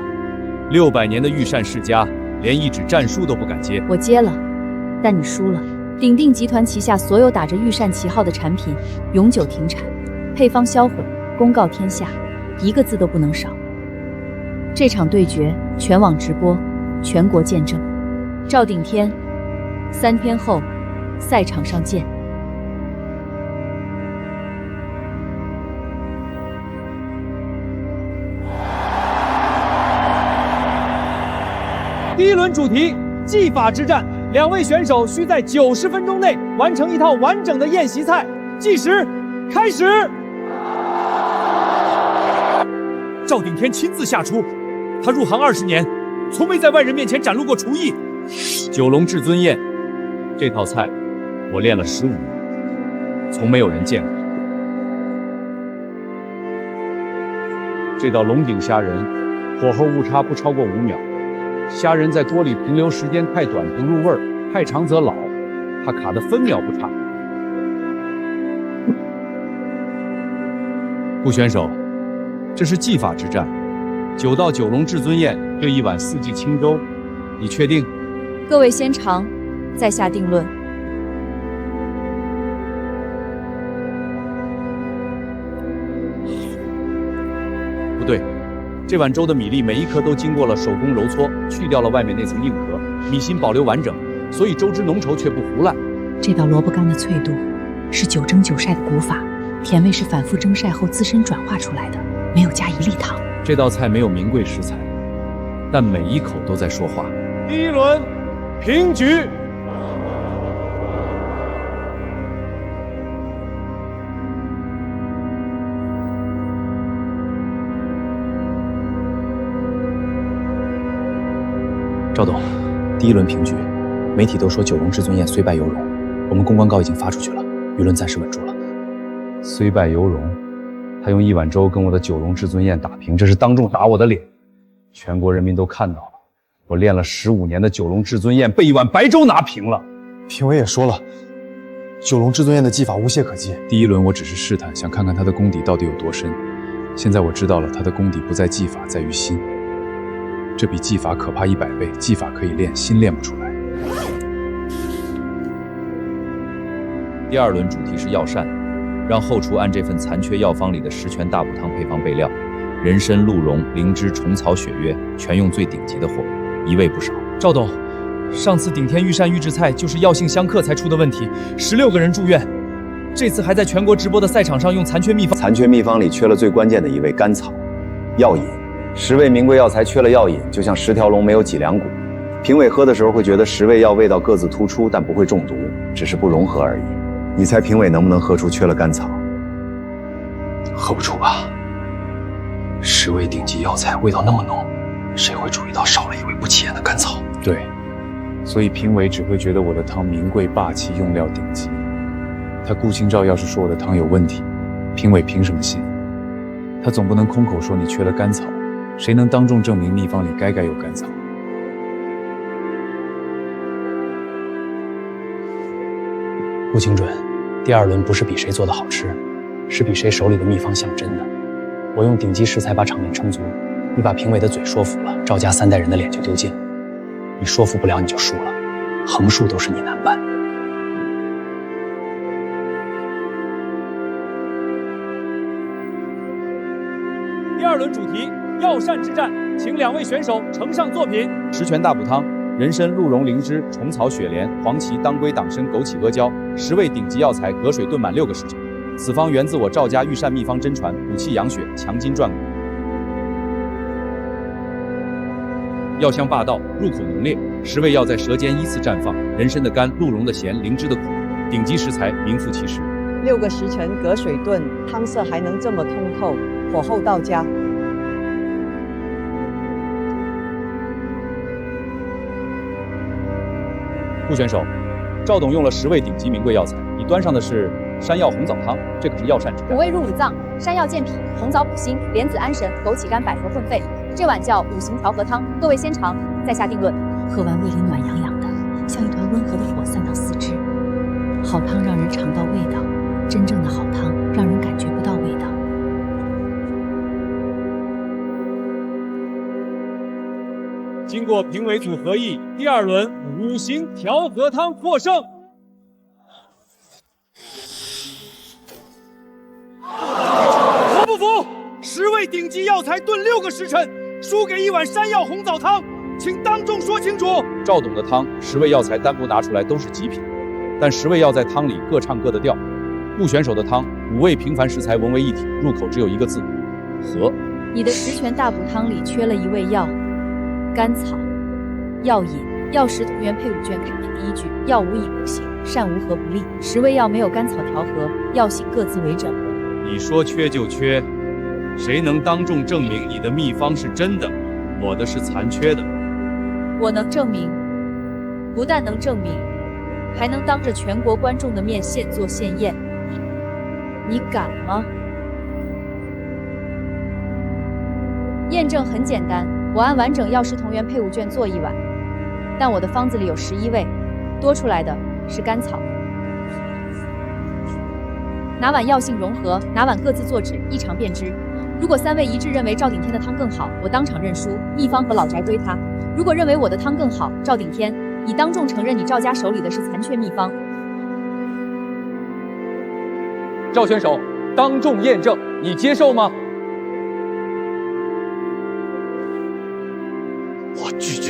？600年的御膳世家，连一纸战书都不敢接。我接了，但你输了。鼎定集团旗下所有打着御膳旗号的产品，永久停产，配方销毁，公告天下，一个字都不能少。这场对决全网直播，全国见证。赵顶天，3天后，赛场上见。第1轮主题：技法之战。2位选手需在90分钟内完成一套完整的宴席菜。计时开始。赵顶天亲自下厨，他入行20年，从未在外人面前展露过厨艺。九龙至尊宴，这套菜我练了15年，从没有人见过。这道龙井虾仁，火候误差不超过5秒。虾仁在锅里停留时间太短不入味儿，太长则老，它卡得分秒不差。顾选手，这是技法之战，9道九龙至尊宴对1碗4季清粥，你确定？各位先尝，再下定论。不对，这碗粥的米粒每一颗都经过了手工揉搓，去掉了外面那层硬壳，米心保留完整，所以粥汁浓稠却不糊烂。这道萝卜干的脆度是9蒸9晒的古法，甜味是反复蒸晒后自身转化出来的，没有加1粒糖。这道菜没有名贵食材，但每一口都在说话。第1轮平局。赵董，第1轮平局，媒体都说九龙至尊宴虽败犹荣，我们公关稿已经发出去了，舆论暂时稳住了。虽败犹荣，他用1碗粥跟我的九龙至尊宴打平，这是当众打我的脸，全国人民都看到了，我练了15年的九龙至尊宴被1碗白粥拿平了。评委也说了，九龙至尊宴的技法无懈可击。第1轮我只是试探，想看看他的功底到底有多深，现在我知道了，他的功底不在技法，在于心。这比技法可怕100倍，技法可以练，心练不出来。第2轮主题是药膳，让后厨按这份残缺药方里的10全大补汤配方备料，人参、鹿茸、灵芝、虫草、血约，全用最顶级的货，一味不少。赵董，上次顶天御膳预制菜就是药性相克才出的问题，16个人住院，这次还在全国直播的赛场上用残缺秘方。残缺秘方里缺了最关键的一味甘草，药引。10味名贵药材缺了药引，就像10条龙没有脊梁骨。评委喝的时候会觉得10味药味道各自突出，但不会中毒，只是不融合而已。你猜评委能不能喝出缺了甘草？喝不出吧？10味顶级药材味道那么浓，谁会注意到少了一味不起眼的甘草？对，所以评委只会觉得我的汤名贵霸气，用料顶级。他顾清照要是说我的汤有问题，评委凭什么信？他总不能空口说你缺了甘草，谁能当众证明秘方里该有甘草？不精准，第2轮不是比谁做的好吃，是比谁手里的秘方像真的。我用顶级食材把场面撑足，你把评委的嘴说服了，赵家3代人的脸就丢尽了。你说服不了你就输了，横竖都是你难办。第2轮主题药膳之战，请2位选手呈上作品。10全大补汤，人参、鹿茸、灵芝、虫草、雪莲、黄芪、当归、党参、枸杞、阿胶，10味顶级药材，隔水炖满6个时辰。此方源自我赵家御膳秘方真传，补气养血，强筋壮骨。药香霸道，入口浓烈，10味药在舌尖依次绽放，人参的甘，鹿茸的咸，灵芝的苦，顶级食材名副其实。 6个时辰隔水炖，汤色还能这么通透，火候到家。顾选手，赵董用了10味顶级名贵药材，你端上的是山药红枣汤，这可是药膳之5味入五脏，山药健脾，红枣补心，莲子安神，枸杞干百合混肺。这碗叫5行调和汤，各位先尝，再下定论。喝完胃里暖洋洋的，像一团温和的火散到四肢。好汤让人尝到味道，真正的好汤让人感觉不到味道。经过评委组合议，第2轮5行调和汤获胜。我不服！10味顶级药材炖6个时辰，输给1碗山药红枣汤，请当众说清楚。赵董的汤10味药材单独拿出来都是极品，但10味药在汤里各唱各的调。顾选手的汤5味平凡食材融为一体，入口只有一个字：和。你的十全大补汤里缺了1味药。甘草，药引，药食同源配伍卷开篇第1句，药无以不行，善无合不利。10味药没有甘草调和，药性各自为整。你说缺就缺，谁能当众证明你的秘方是真的，我的是残缺的？我能证明，不但能证明，还能当着全国观众的面现做现验。你敢吗？验证很简单。我按完整药食同源配伍卷做1碗，但我的方子里有11味，多出来的是甘草。哪碗药性融合，哪碗各自做纸，一尝便知。如果3位一致认为赵顶天的汤更好，我当场认输，秘方和老宅归他；如果认为我的汤更好，赵顶天，你当众承认你赵家手里的是残缺秘方。赵选手，当众验证，你接受吗？我拒绝。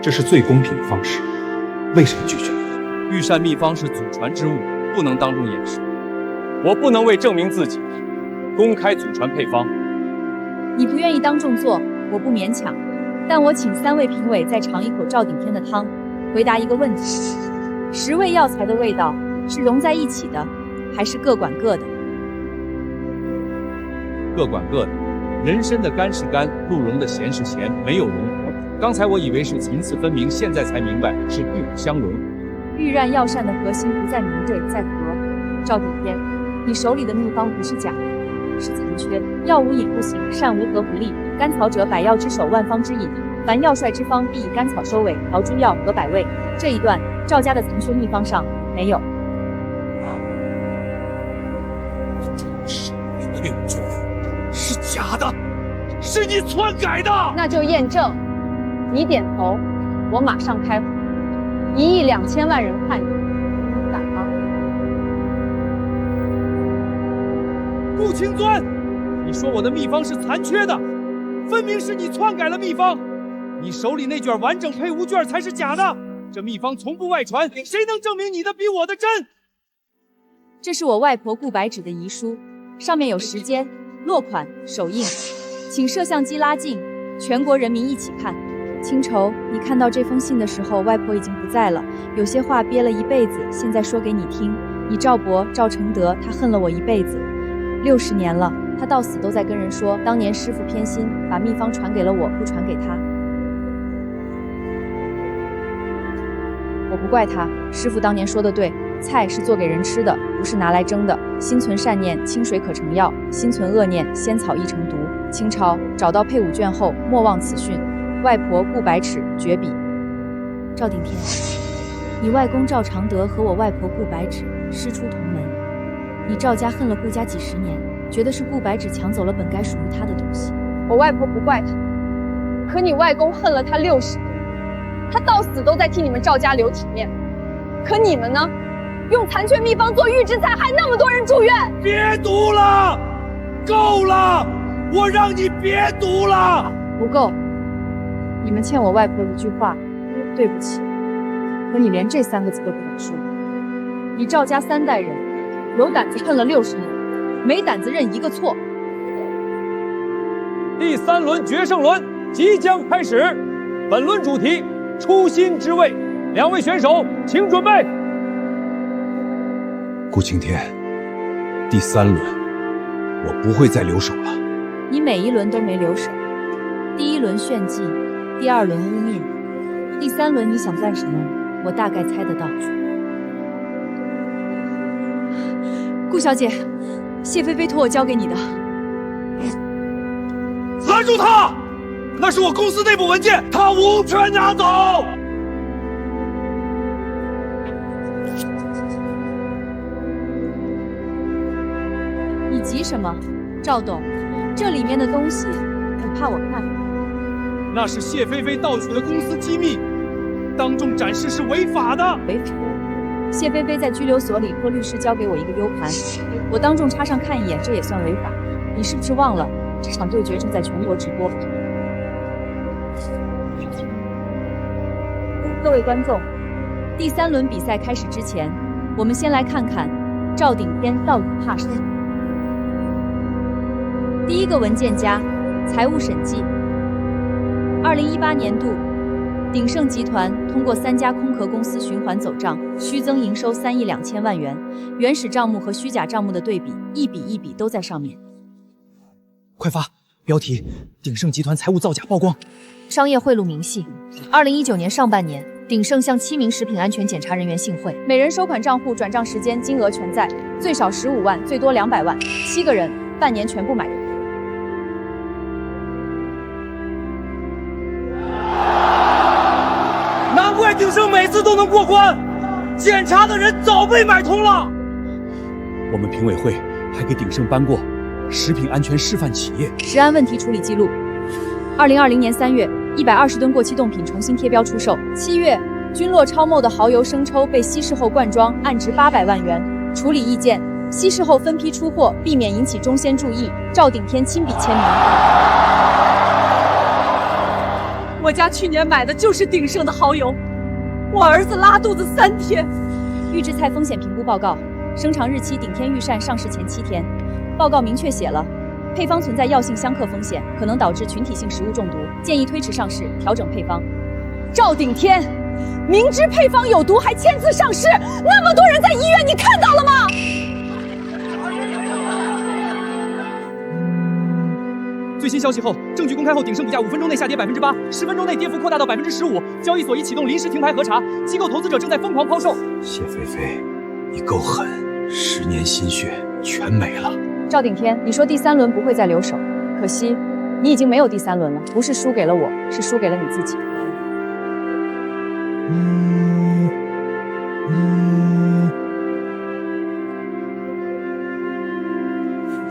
这是最公平的方式，为什么拒绝？御膳秘方是祖传之物，不能当众掩饰。我不能为证明自己，公开祖传配方。你不愿意当众做，我不勉强，但我请3位评委再尝一口赵顶天的汤，回答一个问题：10味药材的味道是融在一起的，还是各管各的？各管各的。人参的甘是甘，鹿茸的咸是咸，没有融合。刚才我以为是层次分明，现在才明白是玉不相融。御膳药膳的核心不在明对，在和。赵顶天，你手里的秘方不是假的，是残缺。药无引不行，善无合不利。甘草者，百药之首，万方之引。凡药帅之方，必以甘草收尾，调诸药和百味。这一段赵家的残缺秘方上没有。是假的，是你篡改的。那就验证。你点头，我马上开火。1亿2千万人看你，你敢吗？顾清尊，你说我的秘方是残缺的，分明是你篡改了秘方。你手里那卷完整配伍卷才是假的，这秘方从不外传，谁能证明你的比我的真？这是我外婆顾白芷的遗书，上面有时间、落款、手印，请摄像机拉近，全国人民一起看。清愁，你看到这封信的时候，外婆已经不在了，有些话憋了一辈子，现在说给你听。你赵伯赵承德，他恨了我一辈子，60年了，他到死都在跟人说，当年师傅偏心，把秘方传给了我，不传给他。我不怪他，师傅当年说的对，菜是做给人吃的，不是拿来蒸的。心存善念，清水可成药；心存恶念，仙草易成毒。清朝找到配伍卷后，莫忘此训。外婆顾白芷绝笔。赵顶天，你外公赵长德和我外婆顾白芷师出同门，你赵家恨了顾家几10年，觉得是顾白芷抢走了本该属于他的东西。我外婆不怪他，可你外公恨了他60年，他到死都在替你们赵家留体面。可你们呢？用残缺秘方做预制菜，害那么多人住院。别读了，够了！我让你别读了。不够。你们欠我外婆一句话，对不起。可你连这3个字都不敢说。你赵家3代人，有胆子恨了60年，没胆子认一个错。第3轮决胜轮即将开始，本轮主题初心之味，2位选手请准备。顾青天，第3轮，我不会再留手了。你每一轮都没留手，第一轮炫技，第二轮污蔑，第三轮你想干什么？我大概猜得到。顾小姐，谢菲菲托我交给你的。拦住他！那是我公司内部文件，他无权拿走。你急什么，赵董？这里面的东西，你怕我看？那是谢菲菲盗取的公司机密，当众展示是违法的。违法？谢菲菲在拘留所里托律师交给我一个 U 盘，我当众插上看一眼，这也算违法？你是不是忘了这场对决正在全国直播？各位观众，第三轮比赛开始之前，我们先来看看赵顶天到底怕什么。第一个文件夹，财务审计。2018年度，鼎盛集团通过3家空壳公司循环走账，虚增营收3亿2千万元，原始账目和虚假账目的对比一笔都在上面。快发标题：鼎盛集团财务造假曝光。商业贿赂明细。2019年上半年，鼎盛向7名食品安全检查人员行贿，每人收款账户转账时间金额全在，最少15万，最多200万，7个人，半年全部买。难怪鼎盛每次都能过关，检查的人早被买通了。我们评委会还给鼎盛颁过食品安全示范企业。食安问题处理记录：2020年3月，120吨过期冻品重新贴标出售；7月，君洛超茂的蚝油生抽被稀释后灌装，案值800万元。处理意见：稀释后分批出货，避免引起中仙注意。赵顶天亲笔签名。我家去年买的就是鼎盛的蚝油，我儿子拉肚子3天。预制菜风险评估报告，生长日期：顶天御膳上市前7天。报告明确写了，配方存在药性相克风险，可能导致群体性食物中毒，建议推迟上市，调整配方。赵顶天，明知配方有毒还签字上市，那么多人在医院，你看到了吗？最新消息后，证据公开后，鼎盛股价5分钟内下跌8%，10分钟内跌幅扩大到15%，交易所已启动临时停牌核查，机构投资者正在疯狂抛售。谢菲菲，你够狠，10年心血全没了。赵顶天，你说第3轮不会再留手，可惜你已经没有第3轮了，不是输给了我，是输给了你自己。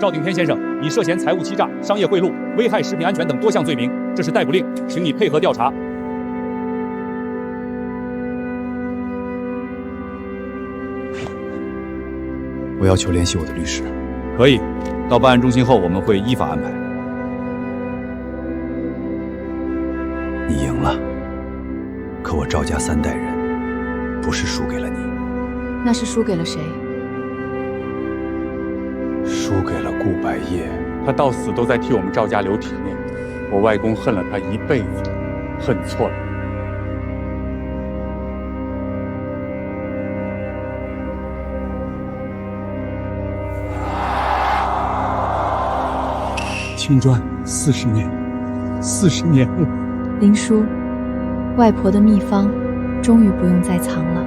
赵顶天先生，你涉嫌财务欺诈、商业贿赂、危害食品安全等多项罪名，这是逮捕令，请你配合调查。我要求联系我的律师。可以，到办案中心后，我们会依法安排。你赢了，可我赵家3代人不是输给了你，那是输给了谁？输给了顾百业。他到死都在替我们赵家留体面，我外公恨了他一辈子，恨错了。青砖40年，40年了。林叔，外婆的秘方终于不用再藏了。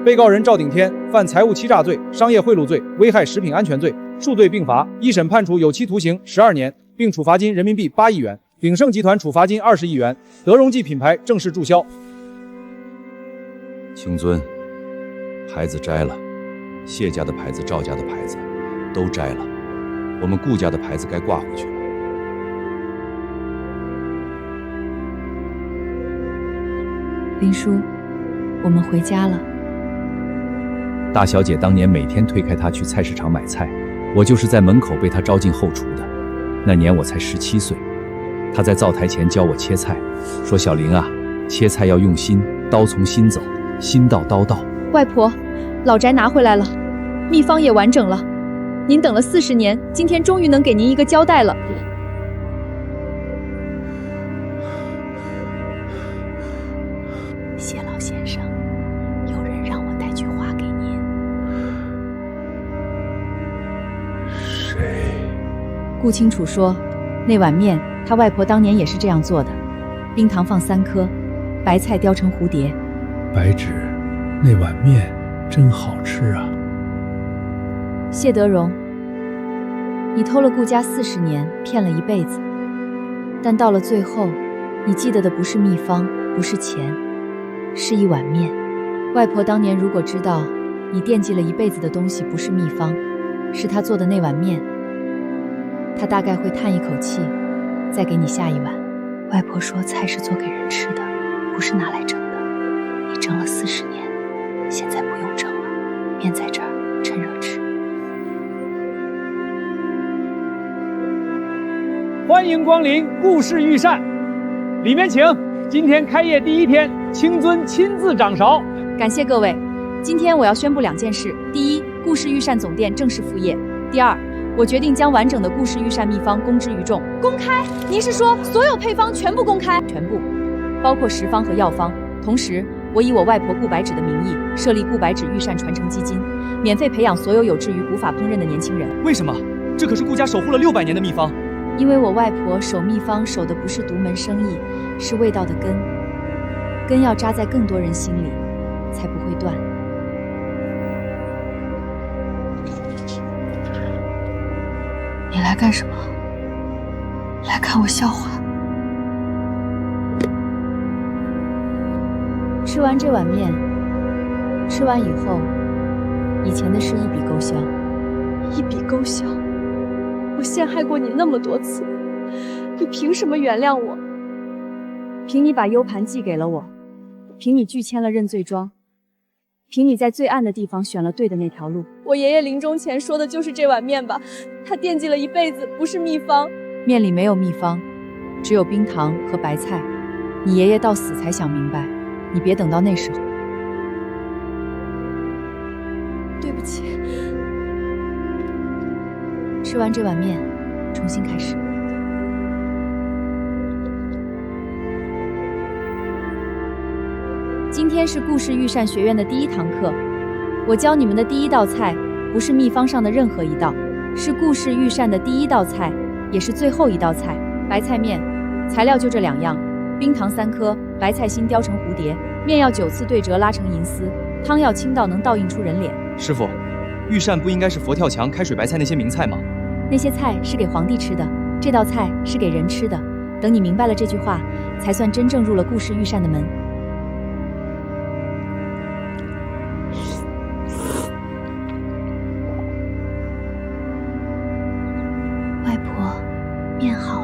被告人赵顶天犯财务欺诈罪、商业贿赂罪、危害食品安全罪，数罪并罚，一审判处有期徒刑12年，并处罚金人民币8亿元。鼎盛集团处罚金20亿元。德荣记品牌正式注销。青尊，牌子摘了，谢家的牌子、赵家的牌子都摘了，我们顾家的牌子该挂回去了。林叔，我们回家了。大小姐当年每天推开她去菜市场买菜，我就是在门口被她招进后厨的。那年我才17岁，她在灶台前教我切菜，说小林啊，切菜要用心，刀从心走，心到刀到。外婆，老宅拿回来了，秘方也完整了。您等了40年，今天终于能给您一个交代了。谢老先生，有人让我带句话给您。顾清楚说，那碗面他外婆当年也是这样做的，冰糖放3颗，白菜雕成蝴蝶。白芷，那碗面真好吃啊！谢德荣，你偷了顾家40年，骗了一辈子，但到了最后，你记得的不是秘方，不是钱，是一碗面。外婆当年如果知道你惦记了一辈子的东西不是秘方，是她做的那碗面，她大概会叹一口气，再给你下一碗。外婆说菜是做给人吃的，不是拿来蒸的。你蒸了40年，现在不用蒸了，面在这儿，趁热吃。欢迎光临顾氏御膳，里面请。今天开业第1天，清尊亲自掌勺。感谢各位。今天我要宣布2件事：第一，顾氏御膳总店正式复业；第二，我决定将完整的顾氏御膳秘方公之于众。公开？您是说所有配方全部公开？全部，包括食方和药方。同时，我以我外婆顾白芷的名义设立顾白芷御膳传承基金，免费培养所有有志于古法烹饪的年轻人。为什么？这可是顾家守护了600年的秘方。因为我外婆守秘方守的不是独门生意，是味道的根，根要扎在更多人心里，才不会断。你来干什么？来看我笑话？吃完这碗面，吃完以后，以前的事一笔勾销。一笔勾销？我陷害过你那么多次，你凭什么原谅我？凭你把 U 盘寄给了我，凭你拒签了认罪状，凭你在最暗的地方选了对的那条路。我爷爷临终前说的就是这碗面吧？他惦记了一辈子，不是秘方。面里没有秘方，只有冰糖和白菜。你爷爷到死才想明白，你别等到那时候。对不起。吃完这碗面，重新开始。今天是顾氏御膳学院的第1堂课，我教你们的第1道菜，不是秘方上的任何一道，是顾氏御膳的第1道菜，也是最后一道菜——白菜面。材料就这2样：冰糖3颗，白菜心雕成蝴蝶，面要9次对折拉成银丝，汤要清到能倒映出人脸。师傅，御膳不应该是佛跳墙、开水白菜那些名菜吗？那些菜是给皇帝吃的，这道菜是给人吃的。等你明白了这句话，才算真正入了顾氏御膳的门。外婆，面好了。